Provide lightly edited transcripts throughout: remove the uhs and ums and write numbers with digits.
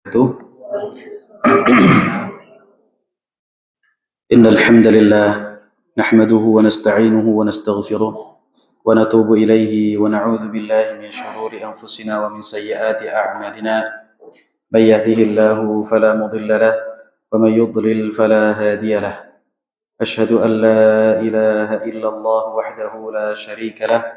itu Innal hamdalillah nahmaduhu wa nasta'inuhu wa nastaghfiruh wa natubu ilayhi wa na'udzu billahi min shururi anfusina wa min sayyiati a'malina may yahdihillahu fala mudilla lahu wa may yudlil fala hadiya lahu ashhadu an la ilaha illallah wahdahu la sharika lahu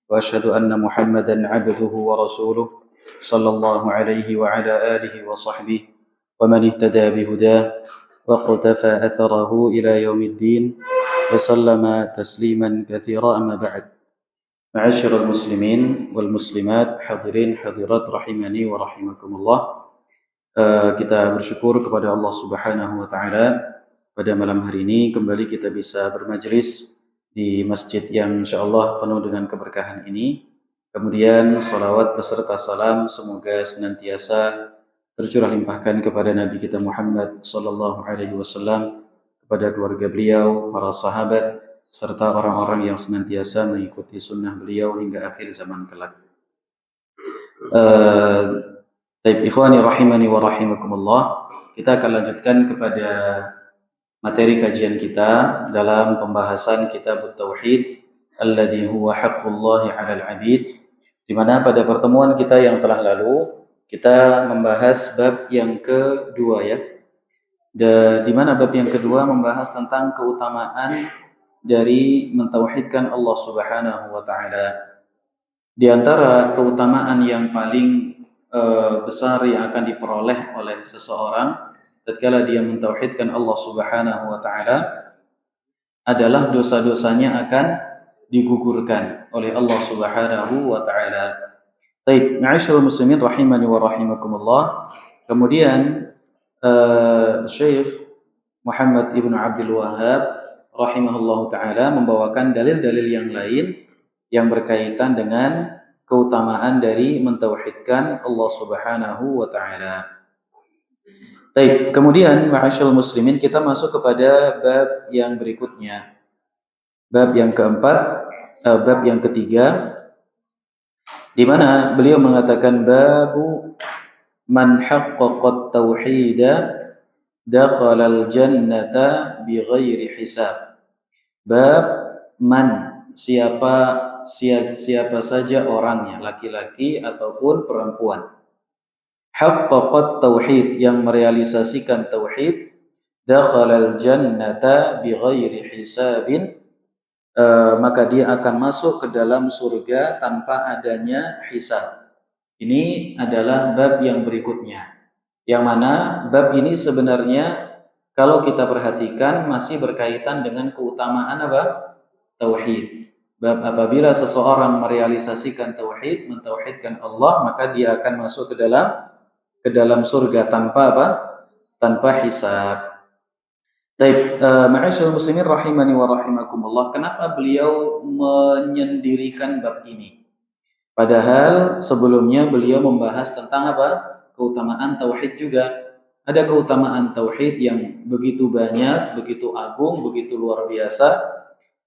wa ashhadu anna muhammadan 'abduhu wa rasuluh sallallahu alaihi wa ala alihi wa sahbihi wa man ihtada bihudah واقتفى أثره إلى يوم الدين وسلم تسليما كثيرا أما بعد معاشر المسلمين والmuslimat hadirin hadirat rahimani wa rahimakumullah. Kita bersyukur kepada Allah Subhanahu wa taala pada malam hari ini kembali kita bisa bermajlis di masjid yang insyaallah penuh dengan keberkahan ini. Kemudian salawat beserta salam semoga senantiasa tercurah limpahkan kepada Nabi kita Muhammad sallallahu alaihi wasallam, kepada keluarga beliau, para sahabat, serta orang-orang yang senantiasa mengikuti sunnah beliau hingga akhir zaman kelak. Taib ikhwani rahimani wa rahimakumullah. Kita akan lanjutkan kepada materi kajian kita dalam pembahasan kitab Tauhid alladzi huwa haqqullahi 'alal 'abid, di mana pada pertemuan kita yang telah lalu kita membahas bab yang kedua ya. Di mana bab yang kedua membahas tentang keutamaan dari mentauhidkan Allah Subhanahu wa taala. Di antara keutamaan yang paling besar yang akan diperoleh oleh seseorang tatkala dia mentauhidkan Allah Subhanahu wa taala adalah dosa-dosanya akan digugurkan oleh Allah Subhanahu wa taala. Baik, ma'asyiral muslimin rahimani wa rahimakumullah. Kemudian Syekh Muhammad Ibn Abdul Wahhab rahimahullahu taala membawakan dalil-dalil yang lain yang berkaitan dengan keutamaan dari mentauhidkan Allah Subhanahu wa taala. Baik, kemudian ma'asyiral muslimin kita masuk kepada bab yang berikutnya. Bab yang keempat, bab yang ketiga, di mana beliau mengatakan babu man haqqaqa tauhida dakhala al-jannata bighairi hisab. Bab man, siapa saja orangnya, laki-laki ataupun perempuan, haqqaqa tauhid, yang merealisasikan tauhid, dakhala al-jannata bighairi hisabin, maka dia akan masuk ke dalam surga tanpa adanya hisab. Ini adalah bab yang berikutnya, yang mana bab ini sebenarnya kalau kita perhatikan masih berkaitan dengan keutamaan apa? Tauhid. Bab apabila seseorang merealisasikan tauhid, mentauhidkan Allah, maka dia akan masuk ke dalam surga tanpa apa? Tanpa hisab. Baik, ma'asyiral muslimin rahimani wa rahimakumullah. Kenapa beliau menyendirikan bab ini? Padahal sebelumnya beliau membahas tentang apa? Keutamaan tauhid juga. Ada keutamaan tauhid yang begitu banyak, begitu agung, begitu luar biasa.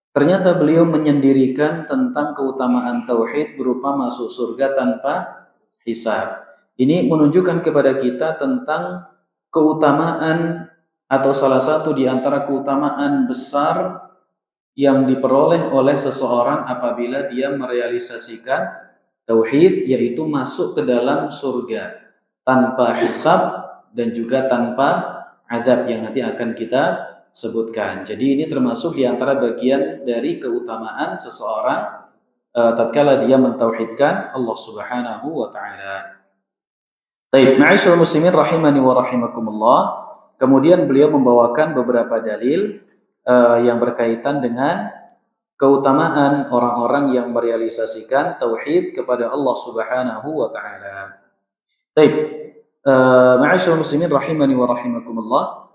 Ternyata beliau menyendirikan tentang keutamaan tauhid berupa masuk surga tanpa hisab. Ini menunjukkan kepada kita tentang keutamaan atau salah satu di antara keutamaan besar yang diperoleh oleh seseorang apabila dia merealisasikan tauhid, yaitu masuk ke dalam surga tanpa hisab dan juga tanpa azab yang nanti akan kita sebutkan. Jadi ini termasuk di antara bagian dari keutamaan seseorang tatkala dia mentauhidkan Allah Subhanahu wa taala. Baik, ma'asyiral muslimin rahimani wa rahimakumullah. Kemudian beliau membawakan beberapa dalil yang berkaitan dengan keutamaan orang-orang yang merealisasikan tauhid kepada Allah Subhanahu wa taala. Baik, ma'asyiral muslimin rahimani wa rahimakumullah.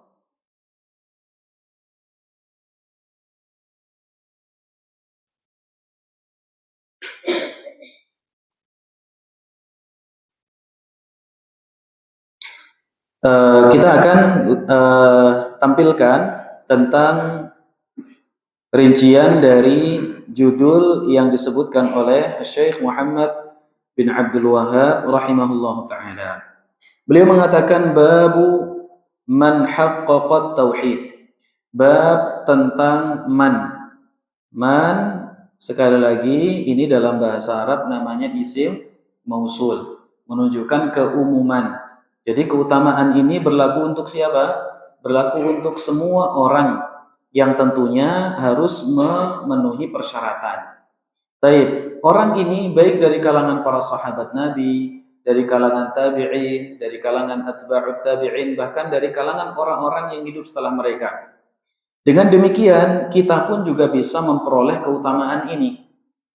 Kita akan tampilkan tentang rincian dari judul yang disebutkan oleh Syekh Muhammad bin Abdul Wahhab rahimahullahu taala. Beliau mengatakan babu man haqqaqat tauhid. Bab tentang man. Man sekali lagi ini dalam bahasa Arab namanya isim mausul, menunjukkan keumuman. Jadi keutamaan ini berlaku untuk siapa? Berlaku untuk semua orang yang tentunya harus memenuhi persyaratan. Taib, orang ini baik dari kalangan para sahabat Nabi, dari kalangan tabi'in, dari kalangan atba'ut tabi'in, bahkan dari kalangan orang-orang yang hidup setelah mereka. Dengan demikian, kita pun juga bisa memperoleh keutamaan ini.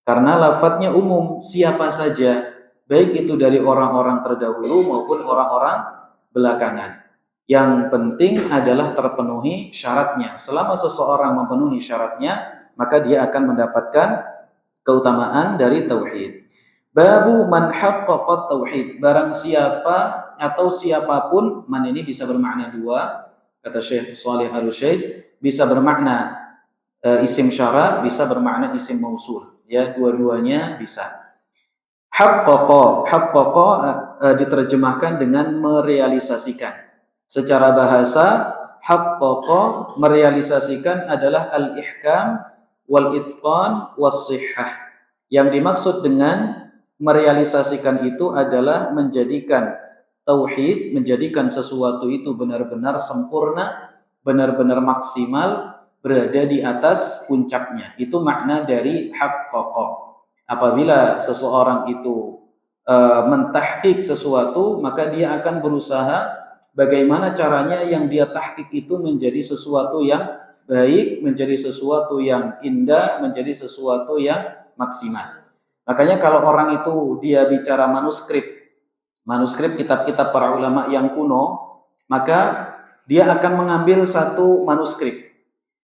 Karena lafadznya umum, siapa saja, baik itu dari orang-orang terdahulu maupun orang-orang belakangan. Yang penting adalah terpenuhi syaratnya. Selama seseorang memenuhi syaratnya, maka dia akan mendapatkan keutamaan dari tauhid. Babu man haqqaqat tauhid. Barang siapa atau siapapun, man ini bisa bermakna dua, kata Syekh Shalih Al-Syekh, bisa bermakna isim syarat, bisa bermakna isim mausul. Ya, dua-duanya bisa. Haqqaqa diterjemahkan dengan merealisasikan. Secara bahasa, haqqaqa merealisasikan adalah al-ihkam wal itqan was sihhah. Yang dimaksud dengan merealisasikan itu adalah menjadikan tauhid, menjadikan sesuatu itu benar-benar sempurna, benar-benar maksimal, berada di atas puncaknya. Itu makna dari haqqaqa. Apabila seseorang itu mentahqiq sesuatu, maka dia akan berusaha bagaimana caranya yang dia tahqiq itu menjadi sesuatu yang baik, menjadi sesuatu yang indah, menjadi sesuatu yang maksimal. Makanya kalau orang itu dia bicara manuskrip kitab-kitab para ulama yang kuno, maka dia akan mengambil satu manuskrip.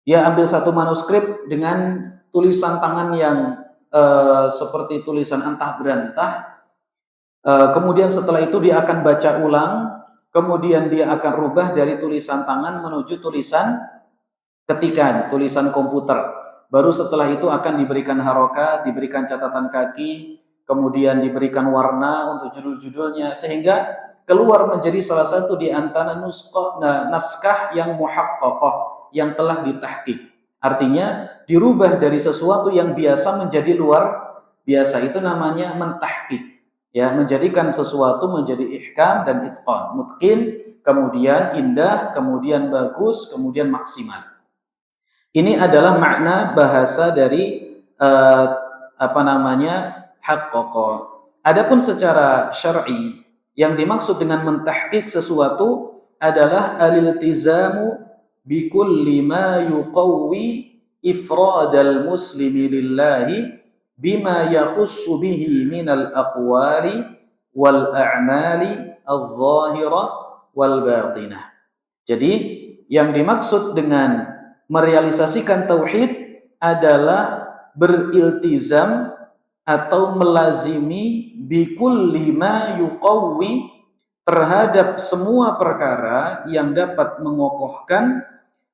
Dia ambil satu manuskrip dengan tulisan tangan yang seperti tulisan antah berantah. Kemudian setelah itu dia akan baca ulang, kemudian dia akan rubah dari tulisan tangan menuju tulisan ketikan, tulisan komputer. Baru setelah itu akan diberikan harokat, diberikan catatan kaki, kemudian diberikan warna untuk judul-judulnya, sehingga keluar menjadi salah satu di antara naskah yang muhaqqaqah, yang telah ditahqiq. Artinya dirubah dari sesuatu yang biasa menjadi luar biasa. Itu namanya mentahqiq. Ya, menjadikan sesuatu menjadi ihkam dan itqan, mutqin, kemudian indah, kemudian bagus, kemudian maksimal. Ini adalah makna bahasa dari haqqaqa. Adapun secara syar'i, yang dimaksud dengan mentahqiq sesuatu adalah al-iltizamu bi kulli ma yuqawwi ifradal muslimi lillahi bima yakhussu bihi minal aqwali wal a'mali adh-dhahirah wal batinah. Jadi yang dimaksud dengan merealisasikan tauhid adalah beriltizam atau melazimi bikulli ma yuqawwi terhadap semua perkara yang dapat mengokohkan,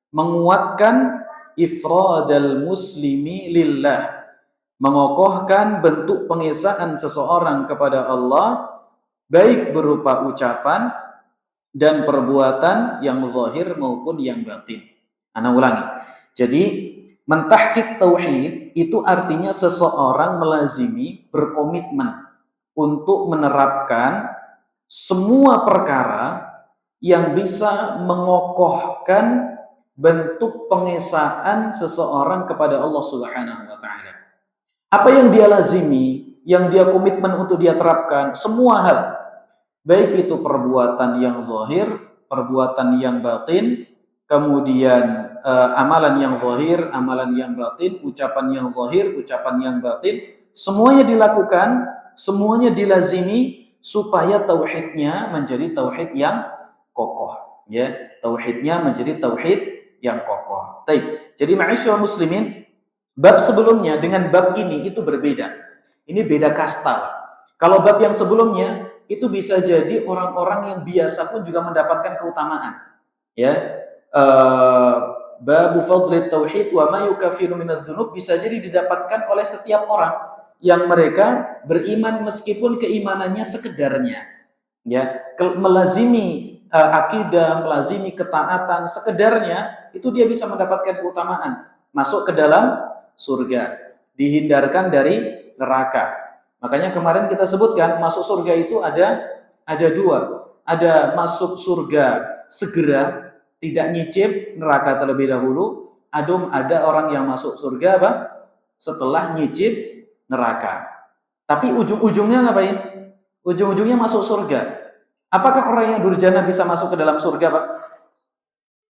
menguatkan ifradal muslimi lillah, mengokohkan bentuk pengesaan seseorang kepada Allah, baik berupa ucapan dan perbuatan yang zahir maupun yang batin. Ana ulangi. Jadi mentahqiq tauhid itu artinya seseorang melazimi, berkomitmen untuk menerapkan semua perkara yang bisa mengokohkan bentuk pengesaan seseorang kepada Allah Subhanahu wa taala. Apa yang dia lazimi, yang dia komitmen untuk dia terapkan, semua hal, baik itu perbuatan yang zahir, perbuatan yang batin, kemudian amalan yang zahir, amalan yang batin, ucapan yang zahir, ucapan yang batin, semuanya dilakukan, semuanya dilazimi supaya tauhidnya menjadi tauhid yang kokoh, ya. Tauhidnya menjadi tauhid yang kokoh. Baik. Jadi ma'asyiral muslimin, bab sebelumnya dengan bab ini itu berbeda. Ini beda kasta. Kalau bab yang sebelumnya itu bisa jadi orang-orang yang biasa pun juga mendapatkan keutamaan. Ya, babu fadlit tauhid wa ma yukaffiru minadz-dzunub bisa jadi didapatkan oleh setiap orang yang mereka beriman meskipun keimanannya sekedarnya. Ya, melazimi akidah, melazimi ketaatan, sekedarnya itu dia bisa mendapatkan keutamaan, masuk ke dalam surga, dihindarkan dari neraka. Makanya kemarin kita sebutkan masuk surga itu ada dua, ada masuk surga segera, tidak nyicip neraka terlebih dahulu, ada orang yang masuk surga apa? Setelah nyicip neraka. Tapi ujung-ujungnya ngapain? Ujung-ujungnya masuk surga. Apakah orang yang durjana bisa masuk ke dalam surga, Pak?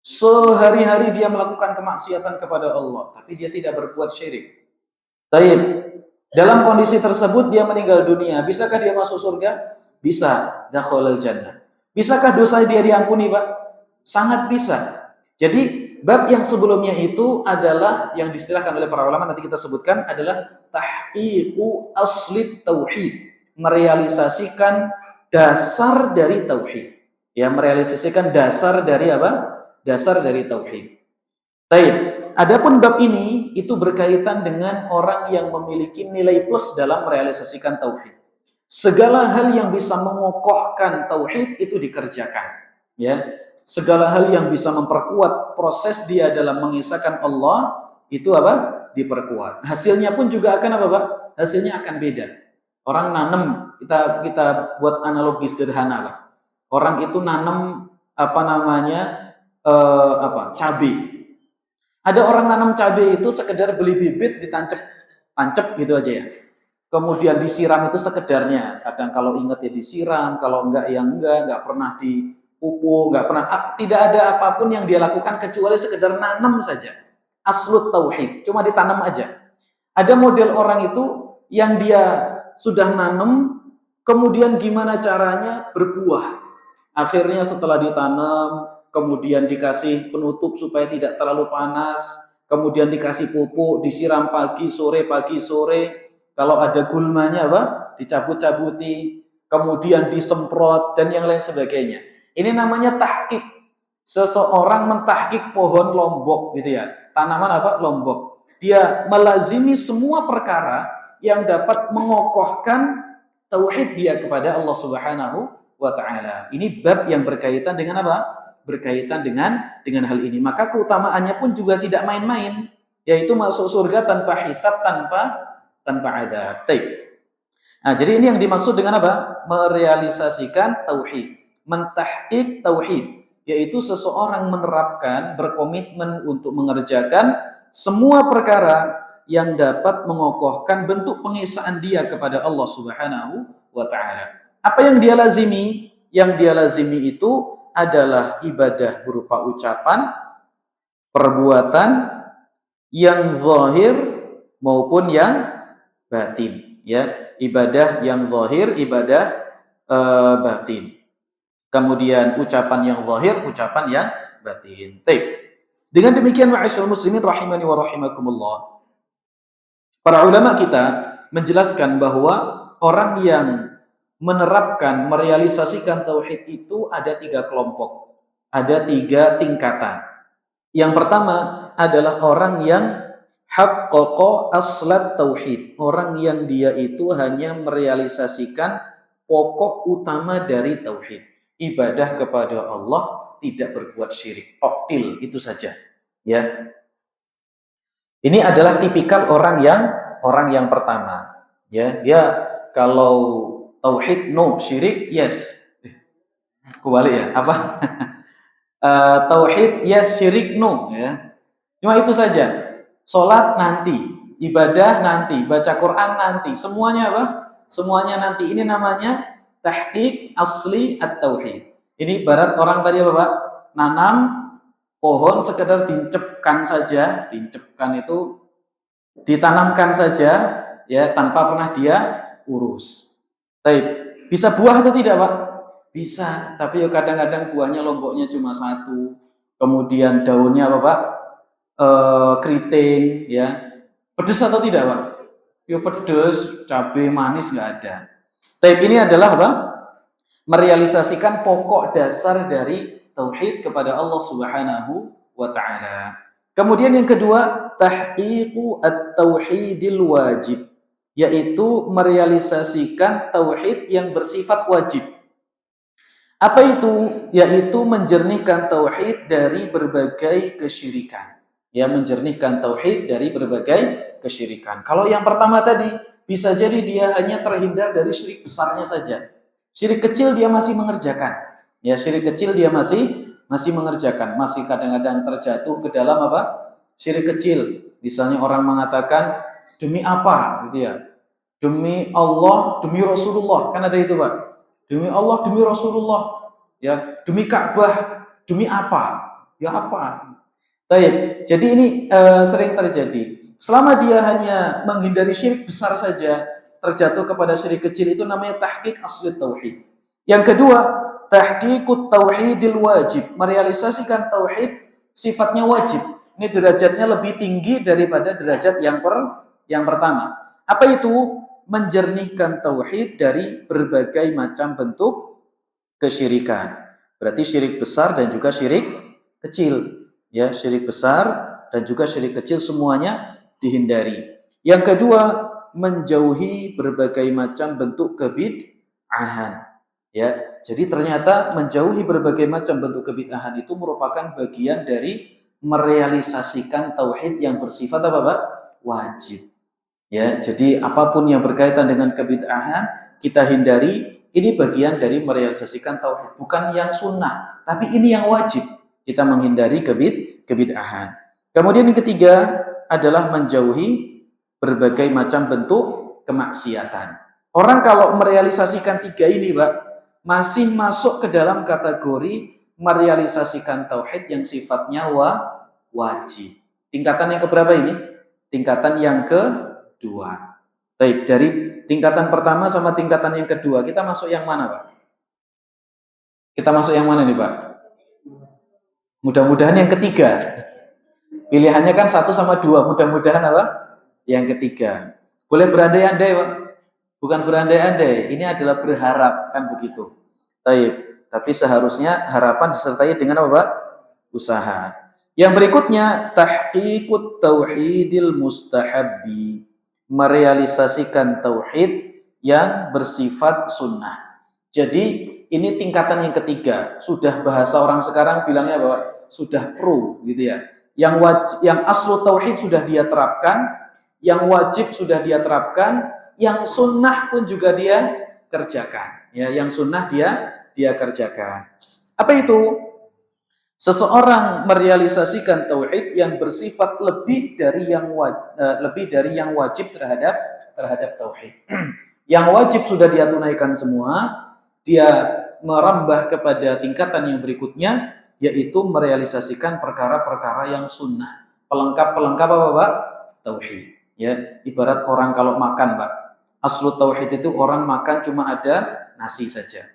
Sehari-hari dia melakukan kemaksiatan kepada Allah, tapi dia tidak berbuat syirik. Taib. Dalam kondisi tersebut dia meninggal dunia. Bisakah dia masuk surga? Bisa. Dakhalal jannah. Bisakah dosa dia diampuni, Pak? Sangat bisa. Jadi bab yang sebelumnya itu adalah yang distilahkan oleh para ulama, nanti kita sebutkan, adalah tahqiqu asli tauhid, merealisasikan dasar dari tauhid. Ya, merealisasikan dasar dari apa? Dasar dari tauhid. Taib. Adapun bab ini itu berkaitan dengan orang yang memiliki nilai plus dalam merealisasikan tauhid. Segala hal yang bisa mengokohkan tauhid itu dikerjakan, ya. Segala hal yang bisa memperkuat proses dia dalam mengisahkan Allah itu apa? Diperkuat. Hasilnya pun juga akan apa, Pak? Hasilnya akan beda. Orang nanam, kita buat analogi sederhana, Pak. Orang itu nanam apa namanya? Cabai. Ada orang nanam cabai itu sekedar beli bibit tancap gitu aja ya. Kemudian disiram itu sekedarnya. Kadang kalau ingat ya disiram, kalau enggak ya enggak pernah dipupuk, enggak pernah, tidak ada apapun yang dia lakukan kecuali sekedar nanam saja. Aslut tauhid, cuma ditanam aja. Ada model orang itu yang dia sudah nanam, kemudian gimana caranya berbuah. Akhirnya setelah ditanam, kemudian dikasih penutup supaya tidak terlalu panas, kemudian dikasih pupuk, disiram pagi sore, kalau ada gulmanya apa? Dicabut-cabuti, kemudian disemprot dan yang lain sebagainya. Ini namanya tahqiq. Seseorang mentahqiq pohon lombok gitu ya. Tanaman apa? Lombok. Dia melazimi semua perkara yang dapat mengokohkan tauhid dia kepada Allah Subhanahu wa taala. Ini bab yang berkaitan dengan apa? Berkaitan dengan hal ini. Maka keutamaannya pun juga tidak main-main, yaitu masuk surga tanpa hisab, tanpa adab. Nah, jadi ini yang dimaksud dengan apa? Merealisasikan tauhid, mentahqiq tauhid, yaitu seseorang menerapkan, berkomitmen untuk mengerjakan semua perkara yang dapat mengokohkan bentuk pengesaan dia kepada Allah Subhanahu wa taala. Apa yang dia lazimi? Yang dia lazimi itu adalah ibadah berupa ucapan, perbuatan yang zahir maupun yang batin, ya. Ibadah yang zahir, ibadah batin. Kemudian ucapan yang zahir, ucapan yang batin. Taib. Dengan demikian ma'asyiral muslimin rahimani wa rahimakumullah. Para ulama kita menjelaskan bahwa orang yang menerapkan, merealisasikan tauhid itu ada 3 kelompok. Ada 3 tingkatan. Yang pertama adalah orang yang haqqaqa aslat tauhid. Orang yang dia itu hanya merealisasikan pokok utama dari tauhid. Ibadah kepada Allah, tidak berbuat syirik. Oktil, itu saja. Ya. Ini adalah tipikal orang yang pertama. Ya, dia kalau tauhid no, syirik yes. Kembali ya, apa? Tauhid yes, syirik no, ya. Cuma itu saja. Salat nanti, ibadah nanti, baca Quran nanti, semuanya apa? Semuanya nanti. Ini namanya tahqiq asli at-tauhid. Ini ibarat orang tadi apa, Pak? Nanam pohon sekedar dicepkan saja, dicepkan itu ditanamkan saja ya tanpa pernah dia urus. Tapi bisa buah atau tidak, Pak? Bisa, tapi kadang-kadang buahnya lomboknya cuma 1. Kemudian daunnya apa, Pak? Keriting, ya. Pedes atau tidak, Pak? Ya pedes, cabai manis nggak ada. Tapi ini adalah apa? Merealisasikan pokok dasar dari tauhid kepada Allah Subhanahu wa taala. Kemudian yang kedua, tahqiqu at-tauhidil wajib, yaitu merealisasikan tauhid yang bersifat wajib. Apa itu? Yaitu menjernihkan tauhid dari berbagai kesyirikan. Ya, menjernihkan tauhid dari berbagai kesyirikan. Kalau yang pertama tadi, bisa jadi dia hanya terhindar dari syirik besarnya saja. Syirik kecil dia masih mengerjakan. Ya, syirik kecil dia masih mengerjakan, masih kadang-kadang terjatuh ke dalam apa? Syirik kecil. Misalnya orang mengatakan demi apa gitu ya? Demi Allah, demi Rasulullah. Kan ada itu, Pak. Demi Allah, demi Rasulullah. Ya, demi Ka'bah, demi apa? Ya apa? Baik. Jadi ini sering terjadi. Selama dia hanya menghindari syirik besar saja, terjatuh kepada syirik kecil, itu namanya tahqiq asli tauhid. Yang kedua, tahqiqut tauhidil wajib, merealisasikan tauhid sifatnya wajib. Ini derajatnya lebih tinggi daripada derajat yang pertama. Apa itu? Menjernihkan tauhid dari berbagai macam bentuk kesyirikan. Berarti syirik besar dan juga syirik kecil. Ya, syirik besar dan juga syirik kecil semuanya dihindari. Yang kedua, menjauhi berbagai macam bentuk kebid'ahan. Ya, jadi ternyata menjauhi berbagai macam bentuk kebid'ahan itu merupakan bagian dari merealisasikan tauhid yang bersifat apa, Pak? Wajib. Ya, jadi apapun yang berkaitan dengan kebid'ahan kita hindari. Ini bagian dari merealisasikan tauhid, bukan yang sunnah, tapi ini yang wajib. Kita menghindari kebid'ahan. Kemudian yang ketiga adalah menjauhi berbagai macam bentuk kemaksiatan. Orang kalau merealisasikan tiga ini, Pak, masih masuk ke dalam kategori merealisasikan tauhid yang sifatnya wajib. Tingkatan yang keberapa ini? Tingkatan yang kedua. Baik, dari tingkatan pertama sama tingkatan yang kedua, kita masuk yang mana, Pak? Kita masuk yang mana nih, Pak? Mudah-mudahan yang ketiga. Pilihannya kan 1 sama 2, mudah-mudahan apa? Yang ketiga. Boleh berandai-andai, Pak? Bukan berandai-andai, ini adalah berharap, kan begitu. Baik, tapi seharusnya harapan disertai dengan apa, Pak? Usaha. Yang berikutnya, tahqiqut tauhidil mustahabbi, merealisasikan tauhid yang bersifat sunnah. Jadi ini tingkatan yang ketiga. Sudah bahasa orang sekarang bilangnya bahwa sudah pro gitu ya. Yang aslu tauhid sudah dia terapkan, yang wajib sudah dia terapkan, yang sunnah pun juga dia kerjakan. Ya, yang sunnah dia kerjakan. Apa itu? Seseorang merealisasikan tauhid yang bersifat lebih dari yang wajib terhadap tauhid. Yang wajib sudah dia tunaikan semua, dia merambah kepada tingkatan yang berikutnya, yaitu merealisasikan perkara-perkara yang sunnah. Pelengkap apa, Pak? Tauhid. Ya, ibarat orang kalau makan, Pak. Aslu tauhid itu orang makan cuma ada nasi saja.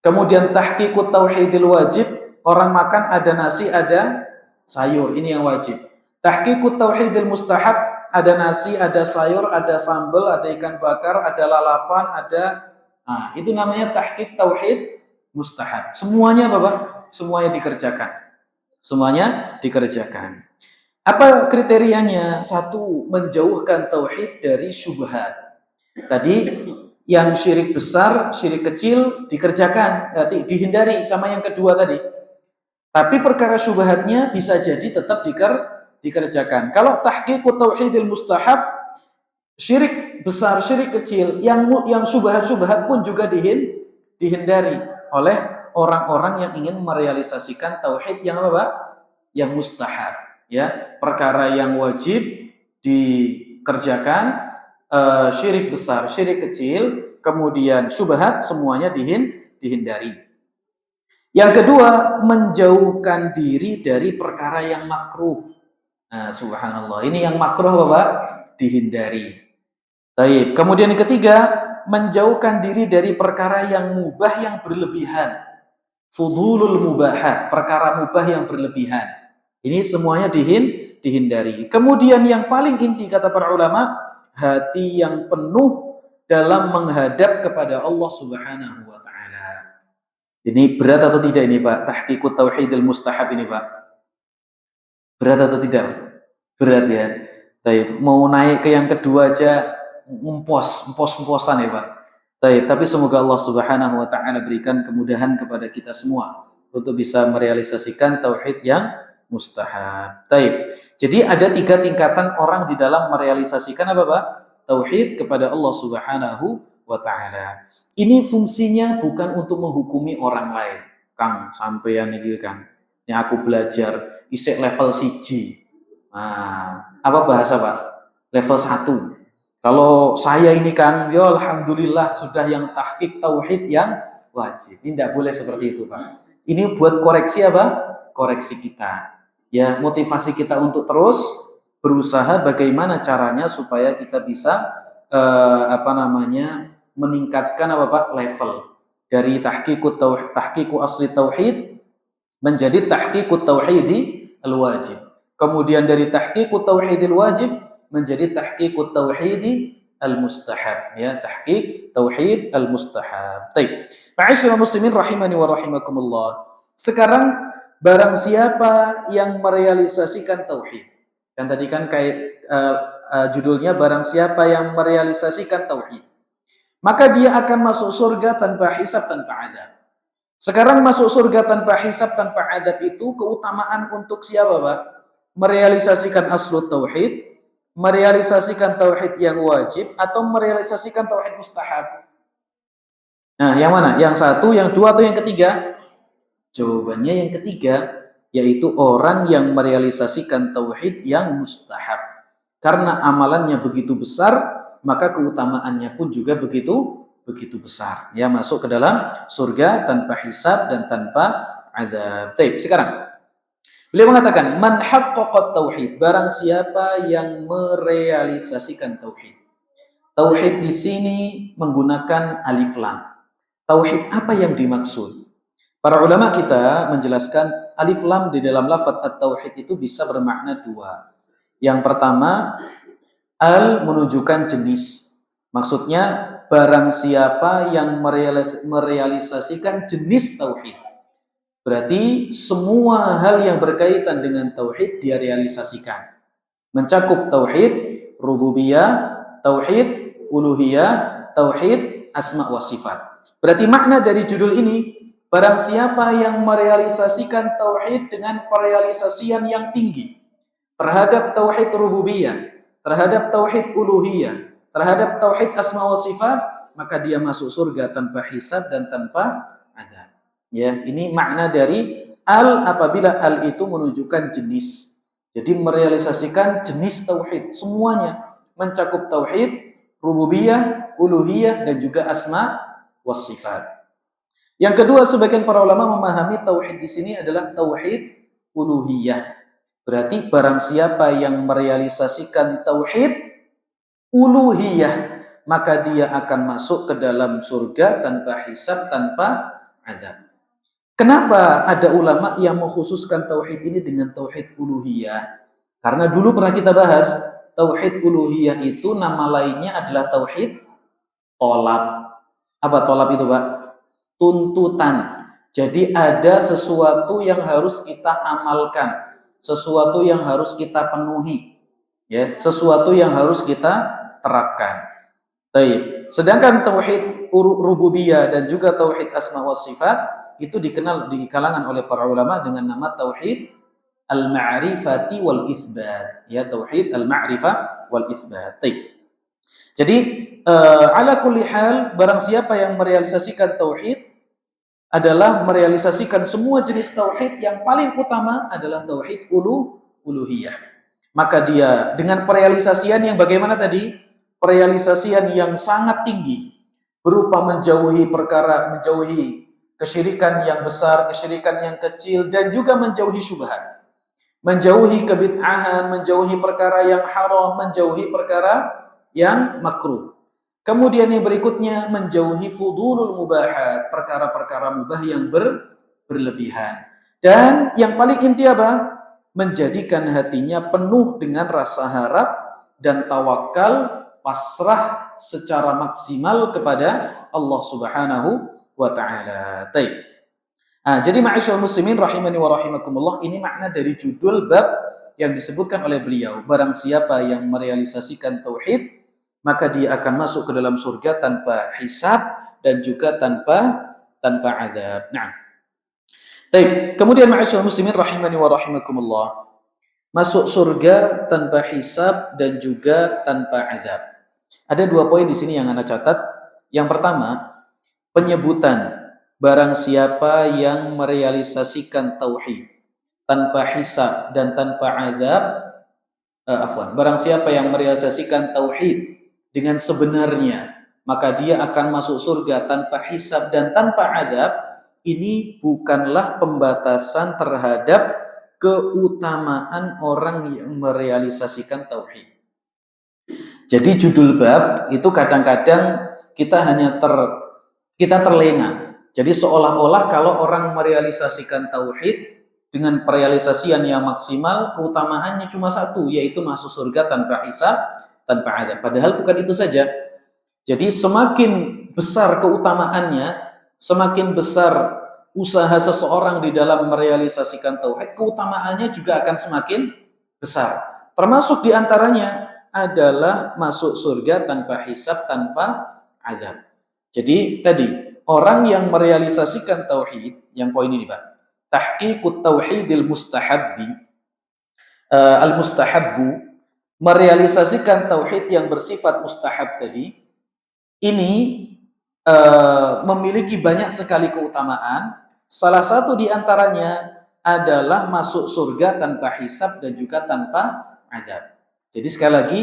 Kemudian tahqiqut tauhidil wajib, orang makan ada nasi, ada sayur. Ini yang wajib. Tahqiqut tauhidil mustahab, ada nasi, ada sayur, ada sambal, ada ikan bakar, ada lalapan, itu namanya tahqiq tauhid mustahab. Semuanya apa, Pak? Semuanya dikerjakan. Semuanya dikerjakan. Apa kriterianya? Satu, menjauhkan tauhid dari syubhat. Tadi yang syirik besar, syirik kecil dikerjakan, dihindari sama yang kedua tadi. Tapi perkara syubhatnya bisa jadi tetap dikerjakan. Kalau tahqiqut tauhidil mustahab, syirik besar, syirik kecil, yang syubhat-syubhat pun juga dihindari oleh orang-orang yang ingin merealisasikan tauhid yang apa? Yang mustahab, ya. Perkara yang wajib dikerjakan, syirik besar, syirik kecil, kemudian syubhat semuanya dihindari. Yang kedua, menjauhkan diri dari perkara yang makruh. Nah, subhanallah. Ini yang makruh apa, Pak? Dihindari. Baik. Kemudian yang ketiga, menjauhkan diri dari perkara yang mubah yang berlebihan. Fudulul mubahat, perkara mubah yang berlebihan. Ini semuanya dihindari. Kemudian yang paling inti kata para ulama, hati yang penuh dalam menghadap kepada Allah Subhanahu wa taala. Ini berat atau tidak ini, Pak? Tahqiqut tauhidil mustahab ini, Pak. Berat atau tidak? Berat ya. Baik, mau naik ke yang kedua aja emposan ya, Pak. Tapi semoga Allah Subhanahu wa taala berikan kemudahan kepada kita semua untuk bisa merealisasikan tauhid yang mustahab. Jadi ada 3 tingkatan orang di dalam merealisasikan apa, Pak? Tauhid kepada Allah Subhanahu wa taala. Ini fungsinya bukan untuk menghukumi orang lain. Kang, sampeyan iki Kang. Yang aku belajar isek level 1. Nah, apa bahasa, Pak? Level 1. Kalau saya ini Kang, ya alhamdulillah sudah yang tahqiq tauhid yang wajib. Ini tidak boleh seperti itu, Pak. Ini buat koreksi apa? Koreksi kita. Ya, motivasi kita untuk terus berusaha bagaimana caranya supaya kita bisa meningkatkan apa Pak? Level dari tahqiqu asli tauhid menjadi tahqiqut tauhidi al-wajib. Kemudian dari tahqiqut tauhidil wajib menjadi tahqiqut tauhidi al-mustahab, ya, tahqiq tauhid al-mustahab. Ma'asyiral muslimin rahimani wa rahimakumullah. Sekarang barang siapa yang merealisasikan tauhid. Dan tadi kan kayak judulnya barang siapa yang merealisasikan tauhid, maka dia akan masuk surga tanpa hisab, tanpa adab. Sekarang masuk surga tanpa hisab, tanpa adab itu keutamaan untuk siapa, Pak? Merealisasikan aslu tauhid, merealisasikan tauhid yang wajib, atau merealisasikan tauhid mustahab? Nah, yang mana? Yang satu, yang dua, atau yang ketiga? Jawabannya yang ketiga, yaitu orang yang merealisasikan tauhid yang mustahab. Karena amalannya begitu besar, maka keutamaannya pun juga begitu besar. Ya, masuk ke dalam surga tanpa hisab dan tanpa azab. Sekarang beliau mengatakan man haqqaqat tauhid, barang siapa yang merealisasikan tauhid. Tauhid di sini menggunakan alif lam. Tauhid apa yang dimaksud? Para ulama kita menjelaskan alif lam di dalam lafaz at-tauhid itu bisa bermakna 2. Yang pertama, al menunjukkan jenis. Maksudnya barang siapa yang merealisasikan jenis tauhid. Berarti semua hal yang berkaitan dengan tauhid dia realisasikan. Mencakup tauhid rububiyah, tauhid uluhiyah, tauhid asma wa sifat. Berarti makna dari judul ini, barang siapa yang merealisasikan tauhid dengan perealisasian yang tinggi terhadap tauhid rububiyah, terhadap tauhid uluhiyah, terhadap tauhid asma wa sifat, maka dia masuk surga tanpa hisab dan tanpa azab. Ya, ini makna dari al, apabila al itu menunjukkan jenis. Jadi merealisasikan jenis tauhid semuanya, mencakup tauhid rububiyah, uluhiyah, dan juga asma wa sifat. Yang kedua, sebagian para ulama memahami tauhid di sini adalah tauhid uluhiyah. Berarti barang siapa yang merealisasikan tauhid uluhiyah, maka dia akan masuk ke dalam surga tanpa hisab, tanpa azab. Kenapa ada ulama yang mengkhususkan tauhid ini dengan tauhid uluhiyah? Karena dulu pernah kita bahas, tauhid uluhiyah itu nama lainnya adalah tauhid tolab. Apa tolab itu, Pak? Tuntutan. Jadi ada sesuatu yang harus kita amalkan, sesuatu yang harus kita penuhi, ya, sesuatu yang harus kita terapkan. Sedangkan tauhid rububiyah dan juga tauhid asma wa sifat itu dikenal di kalangan oleh para ulama dengan nama tauhid al-ma'rifati wal itsbat, ya, tauhid al-ma'rifah wal itsbat. Jadi ala kulli hal, barang siapa yang merealisasikan tauhid adalah merealisasikan semua jenis tauhid, yang paling utama adalah tauhid uluhiyah. Maka dia dengan perealisasian yang bagaimana tadi? Perealisasian yang sangat tinggi, berupa menjauhi kesyirikan yang besar, kesyirikan yang kecil, dan juga menjauhi syubhat, menjauhi kebid'ahan, menjauhi perkara yang haram, menjauhi perkara yang makruh. Kemudian yang berikutnya, menjauhi fudulul mubahat, perkara-perkara mubah yang berlebihan. Dan yang paling inti apa? Menjadikan hatinya penuh dengan rasa harap dan tawakal, pasrah secara maksimal kepada Allah Subhanahu wa taala. Jadi ma'asyiral muslimin rahimani wa rahimakumullah, ini makna dari judul bab yang disebutkan oleh beliau. Barang siapa yang merealisasikan tauhid, maka dia akan masuk ke dalam surga tanpa hisab dan juga tanpa azab. Nah, baik. Kemudian ma'asyiral muslimin rahimani wa rahimakumullah. Masuk surga tanpa hisab dan juga tanpa azab. Ada dua poin di sini yang Anda catat. Yang pertama, penyebutan barang siapa yang merealisasikan tauhid tanpa hisab dan tanpa azab, barang siapa yang merealisasikan tauhid dengan sebenarnya, maka dia akan masuk surga tanpa hisab dan tanpa azab. Ini bukanlah pembatasan terhadap keutamaan orang yang merealisasikan tauhid. Jadi judul bab itu kadang-kadang kita terlena. Jadi seolah-olah kalau orang merealisasikan tauhid dengan perealisasian yang maksimal, keutamaannya cuma satu, yaitu masuk surga tanpa hisab, tanpa azab. Padahal bukan itu saja. Jadi semakin besar keutamaannya, semakin besar usaha seseorang di dalam merealisasikan tauhid, keutamaannya juga akan semakin besar. Termasuk diantaranya adalah masuk surga tanpa hisab, tanpa azab. Jadi tadi, orang yang merealisasikan tauhid, yang poin ini Pak, tahqiqut tauhidil mustahabbi, al-mustahabbu, merealisasikan tauhid yang bersifat mustahab tadi, ini memiliki banyak sekali keutamaan. Salah satu di antaranya adalah masuk surga tanpa hisab dan juga tanpa azab. Jadi sekali lagi,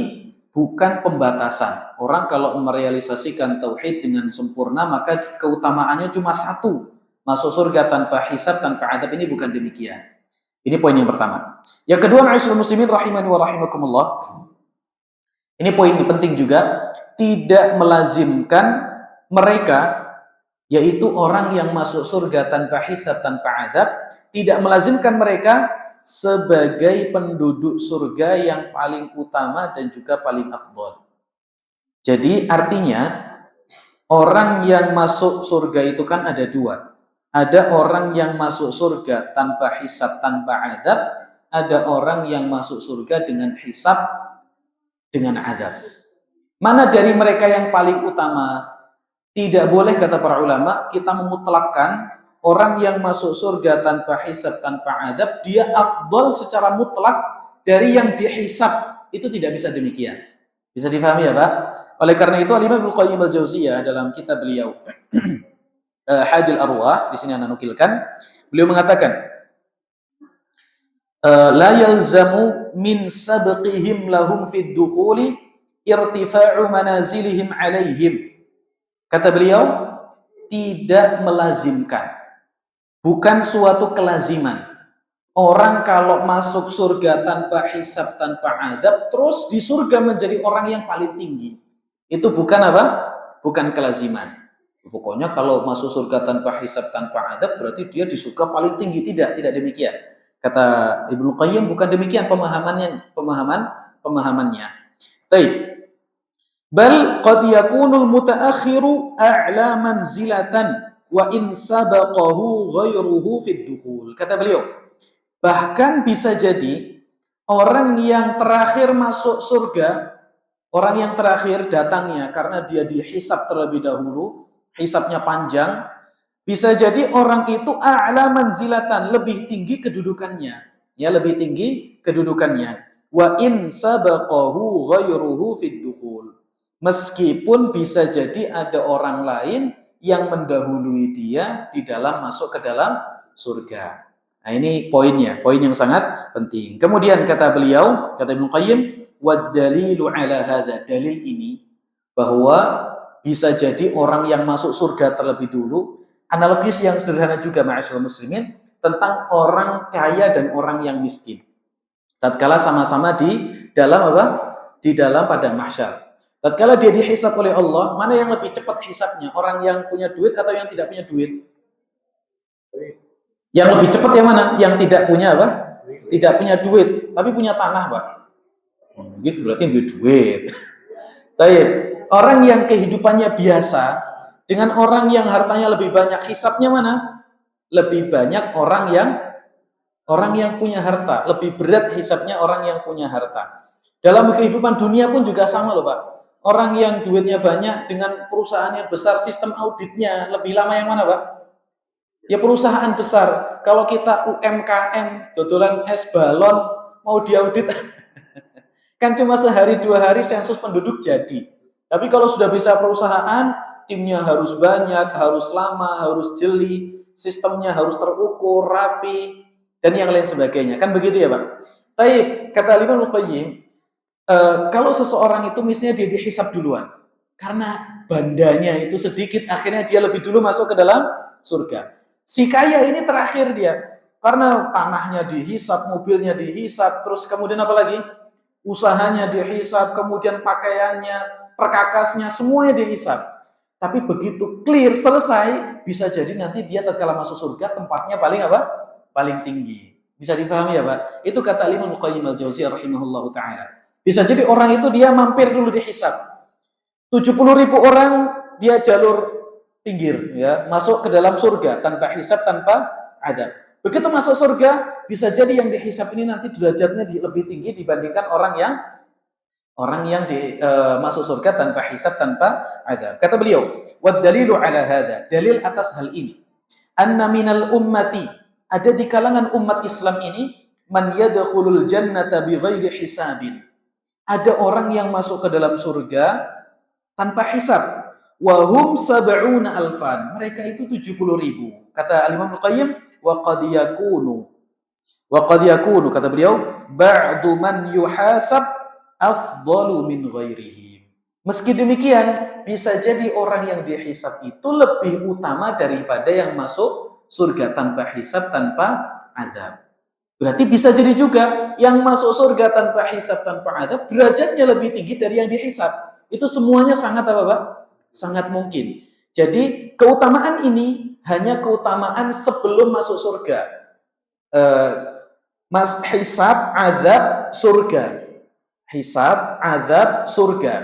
bukan pembatasan. Orang kalau merealisasikan tauhid dengan sempurna, maka keutamaannya cuma satu, masuk surga tanpa hisab, tanpa azab. Ini bukan demikian. Ini poin yang pertama. Yang kedua, ma'asyiral muslimin rahimani wa rahimakumullah. Ini poin penting juga, tidak melazimkan mereka, yaitu orang yang masuk surga tanpa hisab, tanpa azab, tidak melazimkan mereka sebagai penduduk surga yang paling utama dan juga paling afdol. Jadi artinya orang yang masuk surga itu kan ada dua. Ada orang yang masuk surga tanpa hisab, tanpa azab. Ada orang yang masuk surga dengan hisab, dengan azab. Mana dari mereka yang paling utama? Tidak boleh, kata para ulama, kita memutlakkan orang yang masuk surga tanpa hisab, tanpa azab, dia afdal secara mutlak dari yang dihisab. Itu tidak bisa demikian. Bisa difahami ya Pak? Oleh karena itu Al-Imam Ibnu Qayyim Al-Jauziyah dalam kitab beliau Hadil Arwah, di sini Anda nukilkan, beliau mengatakan, la yalzamu min sabqihim lahum fid dukhuli irtifa'u manazilihim alaihim. Kata beliau, tidak melazimkan, bukan suatu kelaziman. Orang kalau masuk surga tanpa hisab, tanpa azab, terus di surga menjadi orang yang paling tinggi. Itu bukan apa? Bukan kelaziman. Pokoknya kalau masuk surga tanpa hisab, tanpa azab, berarti dia di surga paling tinggi. Tidak demikian. Kata Ibnu Qayyim, bukan demikian pemahamannya. Baik. Bal qad yakunul mutaakhiru a'la manzilatan wa in sabaqahu ghairuhu fid dukhul. Kata beliau, bahkan bisa jadi orang yang terakhir masuk surga, orang yang terakhir datangnya karena dia dihisab terlebih dahulu, hisabnya panjang, bisa jadi orang itu a'la manzilatan, lebih tinggi kedudukannya. Ya, lebih tinggi kedudukannya. Wa in sabaqahu ghairuhu fid dukhul. Meskipun bisa jadi ada orang lain yang mendahului dia di dalam masuk ke dalam surga. Nah ini poinnya, poin yang sangat penting. Kemudian kata beliau, kata Ibnu Qayyim, wad dalilu ala hadza, dalil ini bahwa bisa jadi orang yang masuk surga terlebih dulu, analogis yang sederhana juga ma'asyiral muslimin tentang orang kaya dan orang yang miskin. Tatkala sama-sama di dalam apa? Di dalam padang mahsyar. Tatkala dia dihisab oleh Allah, mana yang lebih cepat hisabnya? Orang yang punya duit atau yang tidak punya duit? Yang lebih cepat yang mana? Yang tidak punya apa? Tidak punya duit, tapi punya tanah, Pak. Gitu berarti duit. Baik. Orang yang kehidupannya biasa dengan orang yang hartanya lebih banyak, hisabnya mana? Lebih banyak orang yang punya harta, lebih berat hisabnya orang yang punya harta. Dalam kehidupan dunia pun juga sama loh, Pak. Orang yang duitnya banyak dengan perusahaan yang besar, sistem auditnya lebih lama yang mana, Pak? Ya perusahaan besar. Kalau kita UMKM, dodolan es balon, mau diaudit kan cuma sehari 2 hari sensus penduduk jadi. Tapi kalau sudah bisa perusahaan, timnya harus banyak, harus lama, harus jeli, sistemnya harus terukur, rapi, dan yang lain sebagainya. Kan begitu ya, Pak? Taib, kata Imam Al-Qayyim, kalau seseorang itu misalnya dia dihisab duluan, karena bandanya itu sedikit, akhirnya dia lebih dulu masuk ke dalam surga. Si kaya ini terakhir dia, karena tanahnya dihisab, mobilnya dihisab, terus kemudian apa lagi? Usahanya dihisab, kemudian pakaiannya, perkakasnya, semuanya dihisab. Tapi begitu clear, selesai, bisa jadi nanti dia tatkala masuk surga, tempatnya paling apa? Paling tinggi. Bisa difahami ya, Pak? Itu kata Imam Al-Qayyim Al-Jauziyah rahimahullahu ta'ala. Bisa jadi orang itu dia mampir dulu dihisab. 70.000 orang dia jalur pinggir, ya, masuk ke dalam surga tanpa hisab, tanpa adab. Begitu masuk surga, bisa jadi yang dihisab ini nanti derajatnya lebih tinggi dibandingkan orang yang masuk surga tanpa hisab, tanpa adab. Kata beliau, "Wad dalilu ala hada." Dalil atas hal ini. Anna minal ummati, ada di kalangan umat Islam ini, man yadkhulul jannata bighairi hisabin. Ada orang yang masuk ke dalam surga tanpa hisab. Wahum sab'una alfan. Mereka itu 70.000. Kata Imam Al-Qayyim, wa qad yakunu, kata beliau, ba'du man yuhasab afdalu min ghairihim. Meski demikian, bisa jadi orang yang dihisab itu lebih utama daripada yang masuk surga tanpa hisab, tanpa azab. Berarti bisa jadi juga yang masuk surga tanpa hisab, tanpa azab, derajatnya lebih tinggi dari yang dihisab. Itu semuanya sangat apa, Pak? Sangat mungkin. Jadi keutamaan ini hanya keutamaan sebelum masuk surga. Hisab, azab, surga. Hisab, azab, surga.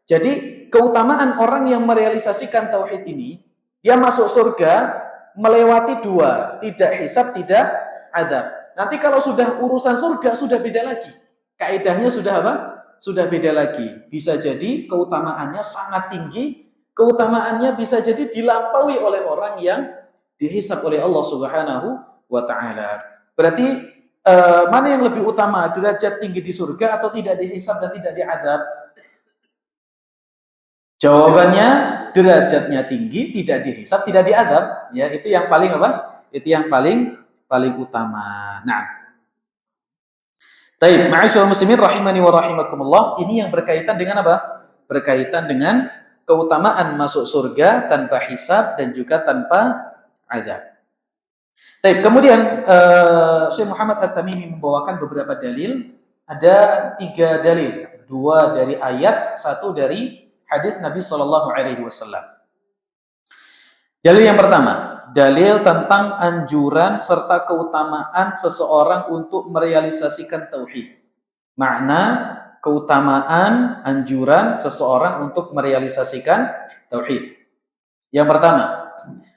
Jadi keutamaan orang yang merealisasikan tauhid ini, dia masuk surga melewati 2, tidak hisab, tidak azab. Nanti kalau sudah urusan surga sudah beda lagi. Kaidahnya sudah apa? Sudah beda lagi. Bisa jadi keutamaannya sangat tinggi, keutamaannya bisa jadi dilampaui oleh orang yang dihisab oleh Allah Subhanahu wa taala. Berarti mana yang lebih utama, derajat tinggi di surga atau tidak dihisab dan tidak diadab? Jawabannya derajatnya tinggi, tidak dihisab, tidak diadab. Ya, itu yang paling apa? Itu yang paling utama. Nah, taib, ma'asyiral muslimin rahimani wa rahimakumullah, ini yang berkaitan dengan apa? Berkaitan dengan keutamaan masuk surga tanpa hisab dan juga tanpa azab. Taib, kemudian Syekh Muhammad At-Tamimi membawakan beberapa dalil. Ada 3 dalil, 2 dari ayat, 1 dari hadis Nabi sallallahu alaihi wasallam. Dalil yang pertama, dalil tentang anjuran serta keutamaan seseorang untuk merealisasikan tauhid. Makna, keutamaan, anjuran seseorang untuk merealisasikan tauhid. Yang pertama,